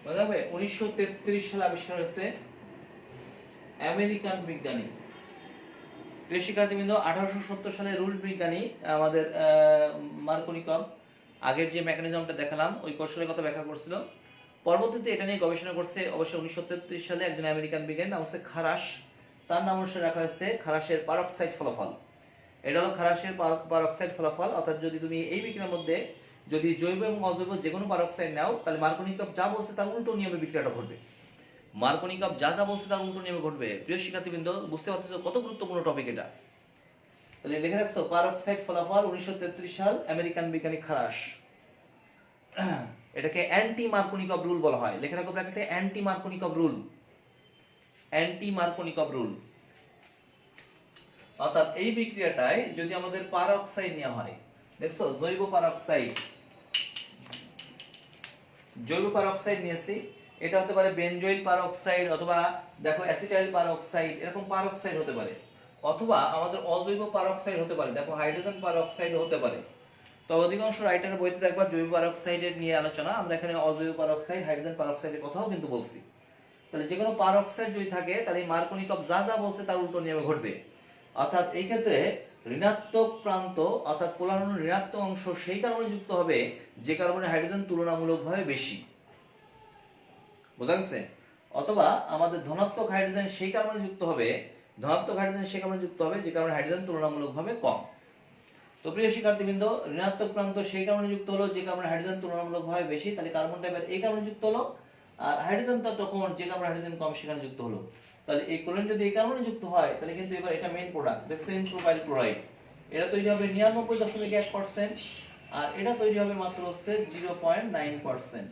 বুঝাবে 1933 সালে আবিষ্কার হয়েছে আমেরিকান বিজ্ঞানী। প্রিয় শিক্ষার্থীবৃন্দ, 1870 সালে রুশ বিজ্ঞানী আমাদের মার্কোনিকভ আগের যে মেকানিজমটা দেখালাম ওই কৌশলের কথা ব্যাখ্যা করছিল, পরবর্তীতে এটা নিয়ে গবেষণা করছে অবশ্য 1933 সালে একজন আমেরিকান বিজ্ঞানী নাম হচ্ছে খারাস, তার নাম অনুসারে রাখা হয়েছে খারাসের পারঅক্সাইড ফলাফল। এটা হলো খারাসের পারঅক্সাইড ফলাফল, অর্থাৎ যদি তুমি এই বিক্রিয়ার মধ্যে যদি জৈব এবং অজৈব যে কোনো পারঅক্সাইড নাও তাহলে মার্কোনিকভ যা বলছে তার উল্টো নিয়মে বিক্রিয়াটা ঘটবে। মার্কোনিকভ যা যা বলছে তার উল্টো নিয়মে ঘটবে। প্রিয় শিক্ষার্থীবৃন্দ, বুঝতে পারতেছো কত গুরুত্বপূর্ণ টপিক এটা। তাহলে লিখে রাখছো পারঅক্সাইড ফলাফল 1933 সাল, আমেরিকান বিজ্ঞানী খারাস। এটাকে অ্যান্টি মার্কোনিকভ রুল বলা হয়, লিখে রাখো ব্র্যাকেটে অ্যান্টি মার্কোনিকভ রুল, অ্যান্টি মার্কোনিকভ রুল। অর্থাৎ এই বিক্রিয়াটায় যদি আমাদের পারঅক্সাইড নেওয়া হয়, দেখছো জৈব পারঅক্সাইড, জৈব পারঅক্সাইড নিয়েছি, এটা হতে পারে বেনজোইল পারঅক্সাইড অথবা দেখো অ্যাসিটাইল পারঅক্সাইড, এরকম পারঅক্সাইড হতে পারে। অথবা আমাদের অজৈব পারক্সাইড হতে পারে। দেখো হাইড্রোজেন পারক্সাইড হতে পারে। তো অধিকাংশ রাইটারের বইতে দেখবা জৈব পারক্সাইডের নিয়ে আলোচনা, আমরা এখানে অজৈব পারক্সাইড হাইড্রোজেন পারক্সাইডের কথাও কিন্তু বলছি। তাহলে যে কোনো পারক্সাইড যদি থাকে তাহলে মার্কোনিকভ যা যা বলছে তার উল্টো নিয়মে ঘটবে। অর্থাৎ এই ক্ষেত্রে ঋণাত্মক প্রান্ত অর্থাৎ পোলার অণুর ঋণাত্মক অংশ সেই কার্বনে যুক্ত হবে যে কার্বনে হাইড্রোজেন তুলনামূলকভাবে বেশি। বোঝা গেছে? অথবা আমাদের ধনাত্মক হাইড্রোজেন সেই কার্বনে যুক্ত হবে, ধনাত্মক হাইড্রোজেন সেই কার্বনে যুক্ত হবে যে কার্বনে হাইড্রোজেন তুলনামূলকভাবে কম। তো প্রিয় শিক্ষার্থীবৃন্দ, ঋণাত্মক প্রান্ত সেই কার্বনে যুক্ত হলো যে কার্বনে হাইড্রোজেন তুলনামূলকভাবে বেশি, তাহলে কার্বন টাইপের এই কার্বনে যুক্ত হলো, আর হাইড্রোজেনটা তখন যে কার্বনে হাইড্রোজেন কম সেখানে যুক্ত হলো। তাহলে এই ক্লোরিন যদি এই কার্বনে যুক্ত হয় তাহলে কিন্তু এবার এটা মেইন প্রোডাক্ট, দেখছেন প্রোপাইল ক্লোরাইড। এটা তৈরি হবে 99.1%, আর এটা তৈরি হবে মাত্র হচ্ছে 0.9%।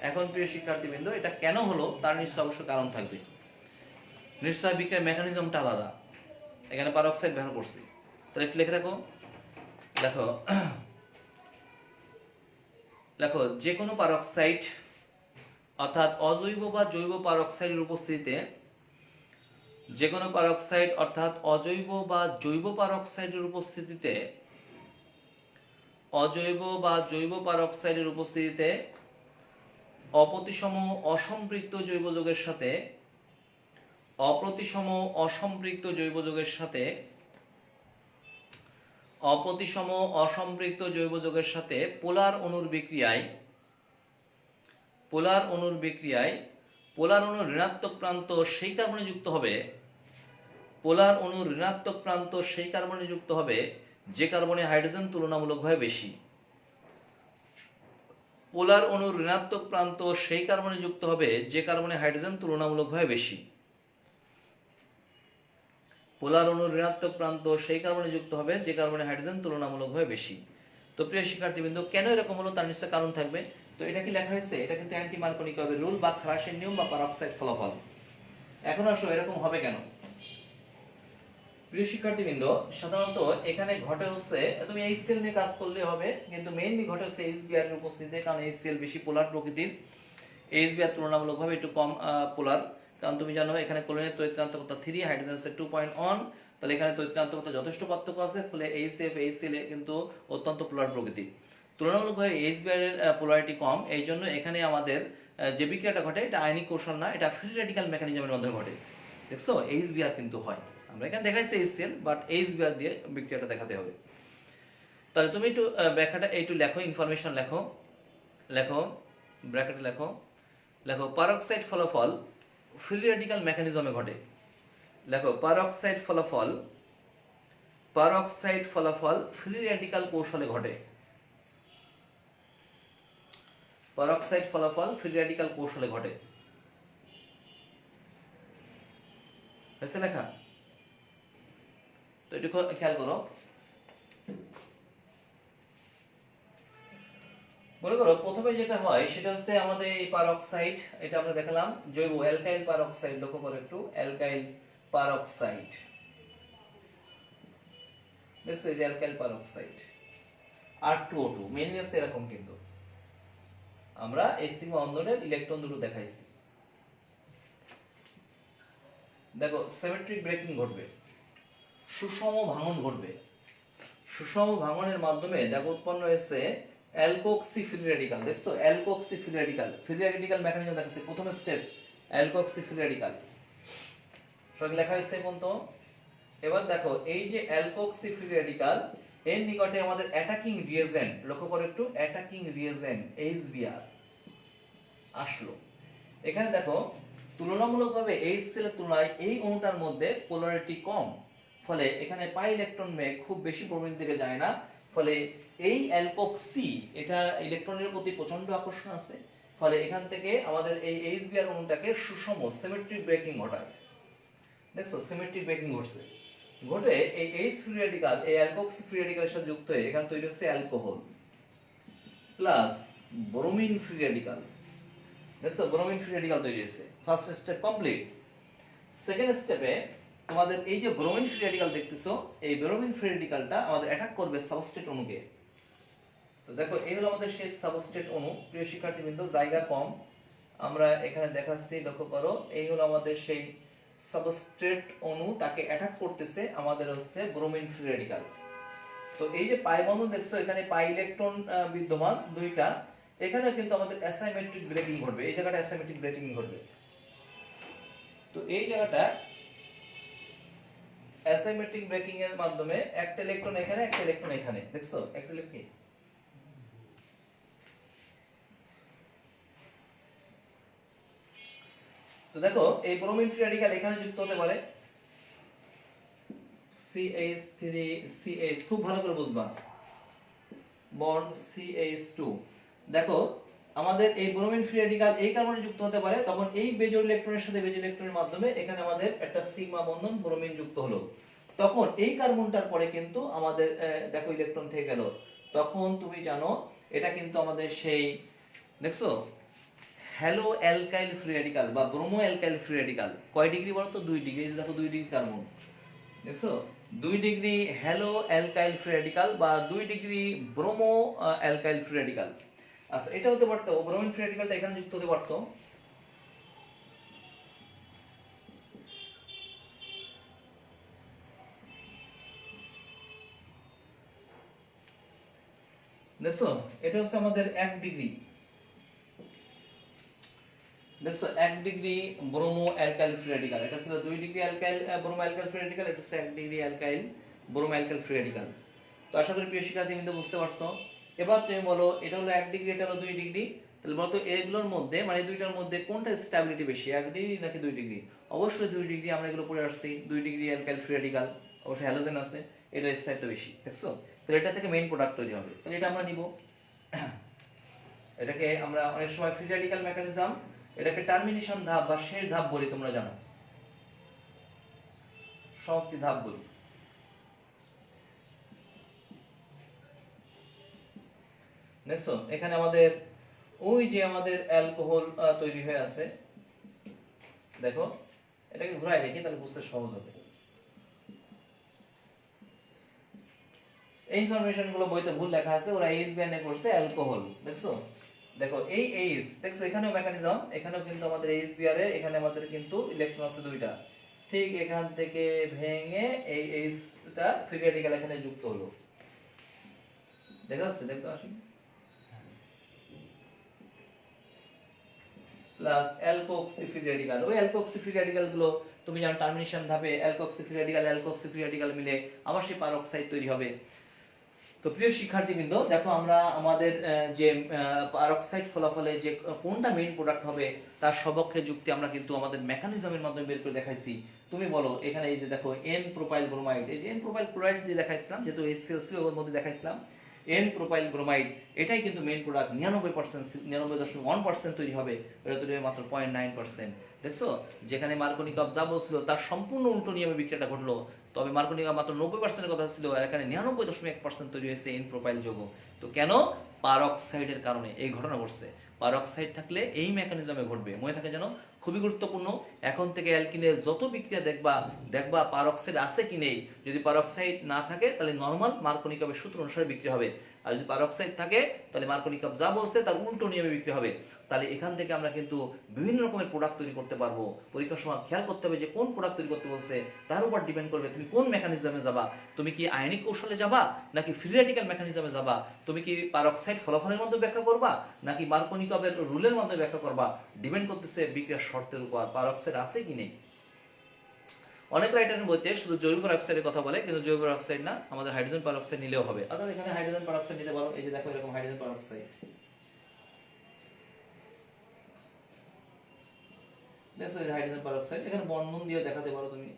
এখন প্রিয় শিক্ষার্থীবৃন্দ, এটা কেন হলো তার নিশ্চয় অবশ্য কারণ থাকবে, নিশ্চয় বিক্রিয়ার মেকানিজমটা আলাদা। এখানে পারক্সাইড ব্যবহার করছি, তাহলে একটু লিখে রাখো। দেখো দেখো যে কোনো পারক্সাইড অর্থাৎ অজৈব বা জৈব পারক্সাইডের উপস্থিতিতে, যে কোনো পারক্সাইড অর্থাৎ অজৈব বা জৈব পারক্সাইডের উপস্থিতিতে, অজৈব বা জৈব পারক্সাইডের উপস্থিতিতে অপ্রতিসম অসম্পৃক্ত জৈব যৌগের সাথে, অপ্রতিসম অসম্পৃক্ত জৈব যৌগের সাথে, অপ্রতিসম অসম্পৃক্ত জৈব যৌগের সাথে পোলার অণুর বিক্রিয়ায়, পোলার অণুর বিক্রিয়ায় পোলার অণুর ঋণাত্মক প্রান্ত সেই কার্বনে যুক্ত হবে, পোলার অণুর ঋণাত্মক প্রান্ত সেই কার্বনে যুক্ত হবে যে কার্বনে হাইড্রোজেন তুলনামূলকভাবে বেশি। পোলার অণুর ঋণাত্মক প্রান্ত সেই কার্বনে যুক্ত হবে যে কার্বনে হাইড্রোজেন তুলনামূলকভাবে বেশি। পোলার অণুর ঋণাত্মক প্রান্ত সেই কার্বনে যুক্ত হবে যে কার্বনে হাইড্রোজেন তুলনামূলকভাবে বেশি। তো প্রিয় শিক্ষার্থীবৃন্দ, কেন এরকম হলো তার নিশ্চয় কারণ থাকবে। তো এটা কি লেখা হয়েছে? এটা কিন্তু অ্যান্টি মার্কোনিকভের রুল বা খারাসের নিয়ম বা পারক্সাইড ফলাফল। এখন আসো এরকম হবে কেন। প্রিয় শিক্ষার্থীবৃন্দ, সাধারণত এখানে ঘটে হচ্ছে, তুমি HCl নিয়ে কাজ করলে হবে, কিন্তু মেইনলি ঘটে হচ্ছে HBr এর উপস্থিতিতে, কারণ HCl বেশি পোলার প্রকৃতির, HBr তুলনামূলকভাবে একটু কম পোলার। কারণ তুমি জানো এখানে ক্লোরিনের তড়িৎক্রান্তকতা 3, হাইড্রোজেনের 2.1, তাহলে এখানে তড়িৎক্রান্তকতা যথেষ্ট পার্থক্য আছে, ফলে HCl HCl কিন্তু অত্যন্ত পোলার প্রকৃতির। তুলনামূলকভাবে HBr এর পোলারিটি কম, এই জন্য এখানে আমাদের যে বিক্রিয়াটা ঘটে এটা আয়নিক কৌশল না, এটা ফ্রি রেডিক্যাল মেকানিজমের মাধ্যমে ঘটে। দেখছো HBr কিন্তু হয়, আমরা এখানে দেখাইছি HCl, বাট HBr দিয়ে বিক্রিয়াটা দেখাতে হবে। তাহলে তুমি একটু ব্যাখ্যাটা একটু লেখো, ইনফরমেশন লেখো, লেখো ব্র্যাকেটে লেখো, লেখো পারক্সাইড ফলাফল ফ্রি রেডিক্যাল মেকানিজমে ঘটে। লেখো পারক্সাইড ফলাফল, পারক্সাইড ফলাফল ফ্রি রেডিক্যাল কৌশলে ঘটে। পারক্সাইড ফলাফল ফ্রি রেডিক্যাল কৌশলে ঘটে। হয়েছে লেখা? তো একটু খেয়াল করো। মনে করো প্রথমে যেটা হয় সেটা হচ্ছে আমাদের এই পারক্সাইড, এটা আমরা দেখালাম জৈব অ্যালকাইল পারক্সাইড, লক্ষ্য করো একটু, অ্যালকাইল পারক্সাইড, দেখছো এই যে অ্যালকাইল পারক্সাইড R2O2 মেইনলি হচ্ছে এরকম, কিন্তু আমরা এই সিগমা বন্ধনের ইলেকট্রন দুটো দেখাইছি। দেখো সিমেট্রিক ব্রেকিং ঘটবে, সুষম ভাঙন ঘটবে, সুষম ভাঙনের মাধ্যমে দেখো উৎপন্ন হয়েছে অ্যালকোক্সি ফ্রি রেডিক্যাল। দেখছো alkoxy free radical, free radical mechanism দেখাচ্ছি। প্রথমে স্টেপ অ্যালকোক্সি ফ্রি রেডিক্যাল সঙ্গে লেখা হয়েছে কোন তো। এবার দেখো এই যে অ্যালকোক্সি ফ্রি রেডিক্যাল, এর নিকটে আমাদের অ্যাটাকিং রিয়েজেন্ট, লক্ষ্য করো একটু, অ্যাটাকিং রিয়েজেন্ট HBr আসলো। এখানে দেখো তুলনামূলকভাবে HCl এর তুলনায় এই অণুটার মধ্যে পোলারিটি কম, ফলে এখানে পাই ইলেকট্রন বেগ খুব বেশি ব্রোমিন দিকে যায় না, ফলে এই অ্যালকোক্সি এটা ইলেকট্রনের প্রতি প্রচন্ড আকর্ষণ আছে, ফলে এখান থেকে আমাদের এই HBr অণুটাকে সুষম সিমেট্রিক ব্রেকিং ঘটায়। দেখছো সিমেট্রিক ব্রেকিং ঘটছে, ঘটে এই H ফ্রি রেডিক্যাল এই অ্যালকোক্সি ফ্রি রেডিক্যালের সাথে যুক্ত হয়ে এখানে তৈরি হচ্ছে alcohol plus bromine free radical. দেখছো ব্রোমিন ফ্রি রেডিক্যাল তৈরি হয়েছে। First step complete. সেকেন্ড স্টেপে তোমাদের এই যে ব্রোমিন ফ্রি রেডিক্যাল দেখতেছো, এই ব্রোমিন ফ্রি রেডিক্যালটা আমাদের অ্যাটাক করবে সাবস্ট্রেট অণুকে। তো দেখো এই হলো আমাদের সেই সাবস্ট্রেট অণু। প্রিয় শিক্ষার্থীবৃন্দ, জায়গা কম, আমরা এখানে দেখাচ্ছি, লক্ষ্য করো এই হলো আমাদের সেই সাবস্ট্রেট অণু তাকে অ্যাটাক করতেছে আমাদের হচ্ছে ব্রোমিন ফ্রি রেডিকাল। তো এই যে পাই বন্ধন দেখছো, এখানে পাই ইলেকট্রন বিদ্যমান দুইটা, এখানে কিন্তু আমাদের অ্যাসাইমেট্রিক ব্রেকিং ঘটবে, এই জায়গাটা অ্যাসাইমেট্রিক ব্রেকিং ঘটবে। তো এই জায়গাটা অ্যাসাইমেট্রিক ব্রেকিং এর মাধ্যমে একটা ইলেকট্রন এখানে, একটা ইলেকট্রন এখানে, দেখছো একটা ইলেকট্রন। তো দেখো এই ব্রোমিন ফ্রি রেডিকাল এখানে যুক্ত হতে পারে CH3CH, খুব ভালো করে বুঝবা, বন্ড CH2। দেখো আমাদের এই ব্রোমিন ফ্রি রেডিকাল এই কারণে যুক্ত হতে পারে, তখন এই বেজোর ইলেকট্রনের সাথে বেজোর ইলেকট্রনের মাধ্যমে এখানে আমাদের একটা সিগমা বন্ধন ব্রোমিন যুক্ত হলো, তখন এই কার্বনটার পরে কিন্তু আমাদের দেখো ইলেকট্রন থেকে গেল, তখন তুমি জানো এটা কিন্তু আমাদের সেই, দেখছো হ্যালো অ্যালকাইল ফ্রি রেডিকাল বা ব্রোমো অ্যালকাইল ফ্রি রেডিকাল। কয় ডিগ্রি বলো তো? 2 ডিগ্রি। দেখো 2 ডিগ্রি কার্বন, দেখছো 2 degree hello alkyl free radical বা 2 degree bromo alkyl free radical. আচ্ছা এটা হতে পারতো ব্রোমিন ফ্রি রেডিকালটা এখানে যুক্ত হতে পারতো। দেখছো এটা হচ্ছে আমাদের 1 ডিগ্রি, দেখছো 1 degree bromo alkyl free radical, এটা ছিল 2 degree alkyl bromo alkyl free radical, এটা হচ্ছে 1 degree alkyl bromo alkyl free radical. তো আশা করি প্রিয় শিক্ষার্থী কিন্তু বুঝতে পারছো। এবার তুমি বলো এটা হলো 1 ডিগ্রি, এটা হলো 2 ডিগ্রি, তাহলে বলো তো এগুলোর মধ্যে মানে দুইটার মধ্যে কোনটা স্টেবিলিটি বেশি, 1 ডিগ্রি নাকি 2 ডিগ্রি? অবশ্যই 2 ডিগ্রি, আমরা এগুলো পড়ে আসছি। 2 ডিগ্রি অ্যালকাইল ফ্রি রেডিকাল, অবশ্যই হ্যালোজেন আছে, এটা স্থায়িত্ব বেশি, দেখছো? তো এটা থেকে মেইন প্রোডাক্ট তৈরি হবে, তাহলে এটা আমরা নিব। এটাকে আমরা অনেক সময় ফ্রি রেডিকাল মেকানিজম, এটাকে টার্মিনেশন ধাপ বা শেষ ধাপ বলি, তোমরা জানো সমাপ্তি ধাপ বলি। দেখছো এখানে আমাদের ওই যে আমাদের অ্যালকোহল তৈরি হয়ে আছে, দেখো এটাকে ঘুরাই রেখে তাহলে বুঝতে সহজ হবে। এই ইনফরমেশন গুলো বইতে ভুল লেখা আছে, ওরা এইচ বিএনএ করছে অ্যালকোহল, দেখছো? দেখো এই এইচ, দেখছো এখানেও মেকানিজম, এখানেও কিন্তু আমাদের এইচ বিআর এ এখানে আমাদের কিন্তু ইলেকট্রন আছে দুইটা, ঠিক এখান থেকে ভেঙে এই এইচটা ফ্রি রেডিকাল এখানে যুক্ত হলো, দেখা যাচ্ছে? দেখতে আসি প্লাস অ্যালকোক্সি ফ্রি রেডিকাল, ওই অ্যালকোক্সি ফ্রি রেডিকাল গুলো তুমি জানো টার্মিনেশন ধাপে অ্যালকোক্সি ফ্রি রেডিকাল অ্যালকোক্সি ফ্রি রেডিকাল মিলে আবার সেই পারঅক্সাইড তৈরি হবে। তো প্রিয় শিক্ষার্থীবৃন্দ দেখো আমরা আমাদের যে পারঅক্সাইড ফলাফলে যে কোনটা মেইন প্রোডাক্ট হবে তার সপক্ষে যুক্তি আমরা কিন্তু আমাদের মেকানিজমের মাধ্যমে বের করে দেখাইছি। তুমি বলো এখানে এই যে দেখো এন প্রোপাইল ব্রোমাইড, এই যে এন প্রোপাইল ক্লোরাইড দিয়ে দেখাইছিলাম, যেহেতু HCl ওর মধ্যে দেখাইছিলাম এন প্রোপাইল ব্রোমাইড, এটাই কিন্তু মেইন প্রোডাক্ট। 99%, 99.1% তৈরি হবে, এটা তৈরি হবে মাত্র 0.9%। দেখছো যেখানে মার্কোনিক অফ যা বলছিল তার সম্পূর্ণ উল্টো নিয়মে বিক্রিয়াটা ঘটলো, তবে মার্কোনিক মাত্র 90% কথা ছিল, আর এখানে 99.1% তৈরি হয়েছে এন প্রোপাইল যৌগ। তো কেন? পারঅক্সাইডের কারণে এই ঘটনা ঘটছে। পারঅক্সাইড থাকলে এই মেকানিজমে ঘটবে, মনে থাকে যেন, খুবই গুরুত্বপূর্ণ। এখন থেকে অ্যালকিনের যত বিক্রিয়া দেখবা দেখবা পারঅক্সাইড আছে কি নেই, যদি পারঅক্সাইড না থাকে তাহলে নরমাল মার্কোনিকভের সূত্র অনুসারে বিক্রি হবে, আর যদি পারঅক্সাইড থাকে তাহলে মার্কোনিকভ যা বলছে তার উল্টো নিয়মে বিক্রি হবে। তাহলে এখান থেকে আমরা কিন্তু বিভিন্ন রকমের প্রোডাক্ট তৈরি করতে পারবো। পরীক্ষার সময় খেয়াল করতে হবে যে কোন প্রোডাক্ট তৈরি করতে বলছে, তার উপর ডিপেন্ড করবে তুমি কোন মেকানিজমে যাবা। তুমি কি আয়নিক কৌশলে যাবা নাকি ফ্রি রেডিকাল মেকানিজমে যাবা? তুমি কি পারঅক্সাইড ফলাফলের মধ্যে ব্যাখ্যা করবা নাকি মার্কোনিকভের রুলের মধ্যে ব্যাখ্যা করবা? ডিপেন্ড করতেছে বিক্রিয়ার শর্তের উপর, পারঅক্সাইড আছে কি নেই। অনেক রাইটারের বইতে শুধু জৈব পারঅক্সাইডের কথা বলে, কিন্তু জৈব পারঅক্সাইড না, আমাদের হাইড্রোজেন পারঅক্সাইড নিলেও হবে। অর্থাৎ এখানে হাইড্রোজেন পারঅক্সাইড নিতে পারো, এই যে দেখো এরকম হাইড্রোজেন পারঅক্সাইড, দেখছো এই যে হাইড্রোজেন পারঅক্সাইড, এখানে বন্ধন দিয়ে দেখাতে পারো তুমি।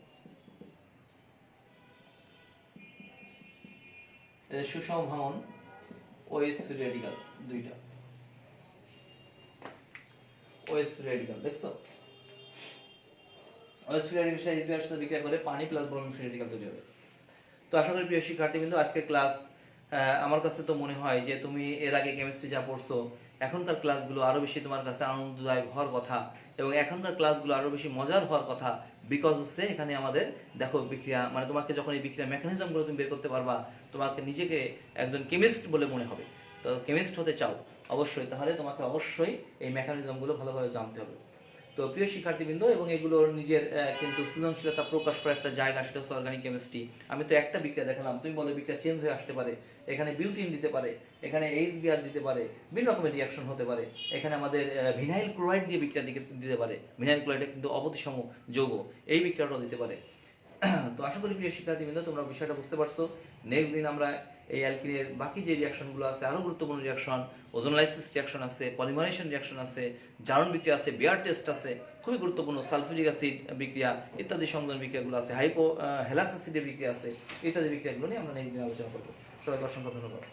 এই যে সুষম ভাঙন OH ফ্রি রেডিকাল, দুইটা OH ফ্রি রেডিকাল, দেখছো OH ফ্রি রেডিকাল HBr সাথে বিক্রিয়া করে পানি প্লাস ব্রোমিন ফ্রি রেডিকাল তৈরি হবে। তো আশা করি প্রিয় শিক্ষার্থীবৃন্দ আজকের ক্লাস, আমার কাছে তো মনে হয় যে তুমি এর আগে কেমিস্ট্রি যা পড়ছো এখনকার ক্লাসগুলো আরো বেশি তোমার কাছে আনন্দদায়ক হওয়ার কথা, এবং এখনকার ক্লাসগুলো আরো বেশি মজার হওয়ার কথা। বিকজ হচ্ছে এখানে আমাদের দেখো বিক্রিয়া, মানে তোমাকে যখন এই বিক্রিয়া মেকানিজমগুলো তুমি বের করতে পারবা, তোমাকে নিজেকে একজন কেমিস্ট বলে মনে হবে। তো কেমিস্ট হতে চাও অবশ্যই, তাহলে তোমাকে অবশ্যই এই মেকানিজমগুলো ভালোভাবে জানতে হবে। তো প্রিয় শিক্ষার্থীবৃন্দ, এবং এগুলোর নিজের কিন্তু সৃজনশীলতা প্রকাশ করার একটা জায়গা, সেটা হচ্ছে অর্গানিক কেমিস্ট্রি। আমি তো একটা বিক্রিয়া দেখালাম, তুমি বলো বিক্রিয়া চেঞ্জ হয়ে আসতে পারে, এখানে বিউটিন দিতে পারে, এখানে HBr দিতে পারে, বিভিন্ন রকমের রিয়াকশন হতে পারে, এখানে আমাদের ভিনাইল ক্লোরাইড দিয়ে বিক্রিয়া দিতে পারে, ভিনাইল ক্লোরাইড কিন্তু অপতিসম যৌগ, এই বিক্রিয়াটাও দিতে পারে। তো আশা করি প্রিয় শিক্ষার্থীবৃন্দ তোমরা বিষয়টা বুঝতে পারছো। নেক্সট দিন আমরা এই অ্যালকিনের বাকি যে রিয়াকশনগুলো আছে, আরো গুরুত্বপূর্ণ রিয়াকশন, ওজোনলাইসিস রিয়াকশন আছে, পলিমারেশন রিয়াকশন আছে, জারণ বিক্রিয়া আছে, বেয়ার টেস্ট আছে, খুবই গুরুত্বপূর্ণ সালফিউরিক অ্যাসিড বিক্রিয়া ইত্যাদি সংযোজন বিক্রিয়াগুলো আছে, হাইপো হেলাস অ্যাসিডের বিক্রিয়া আছে, ইত্যাদি বিক্রিয়াগুলো নিয়ে আমরা নেক্সট দিন আলোচনা করবো। সবাইকে অসংখ্য ধন্যবাদ।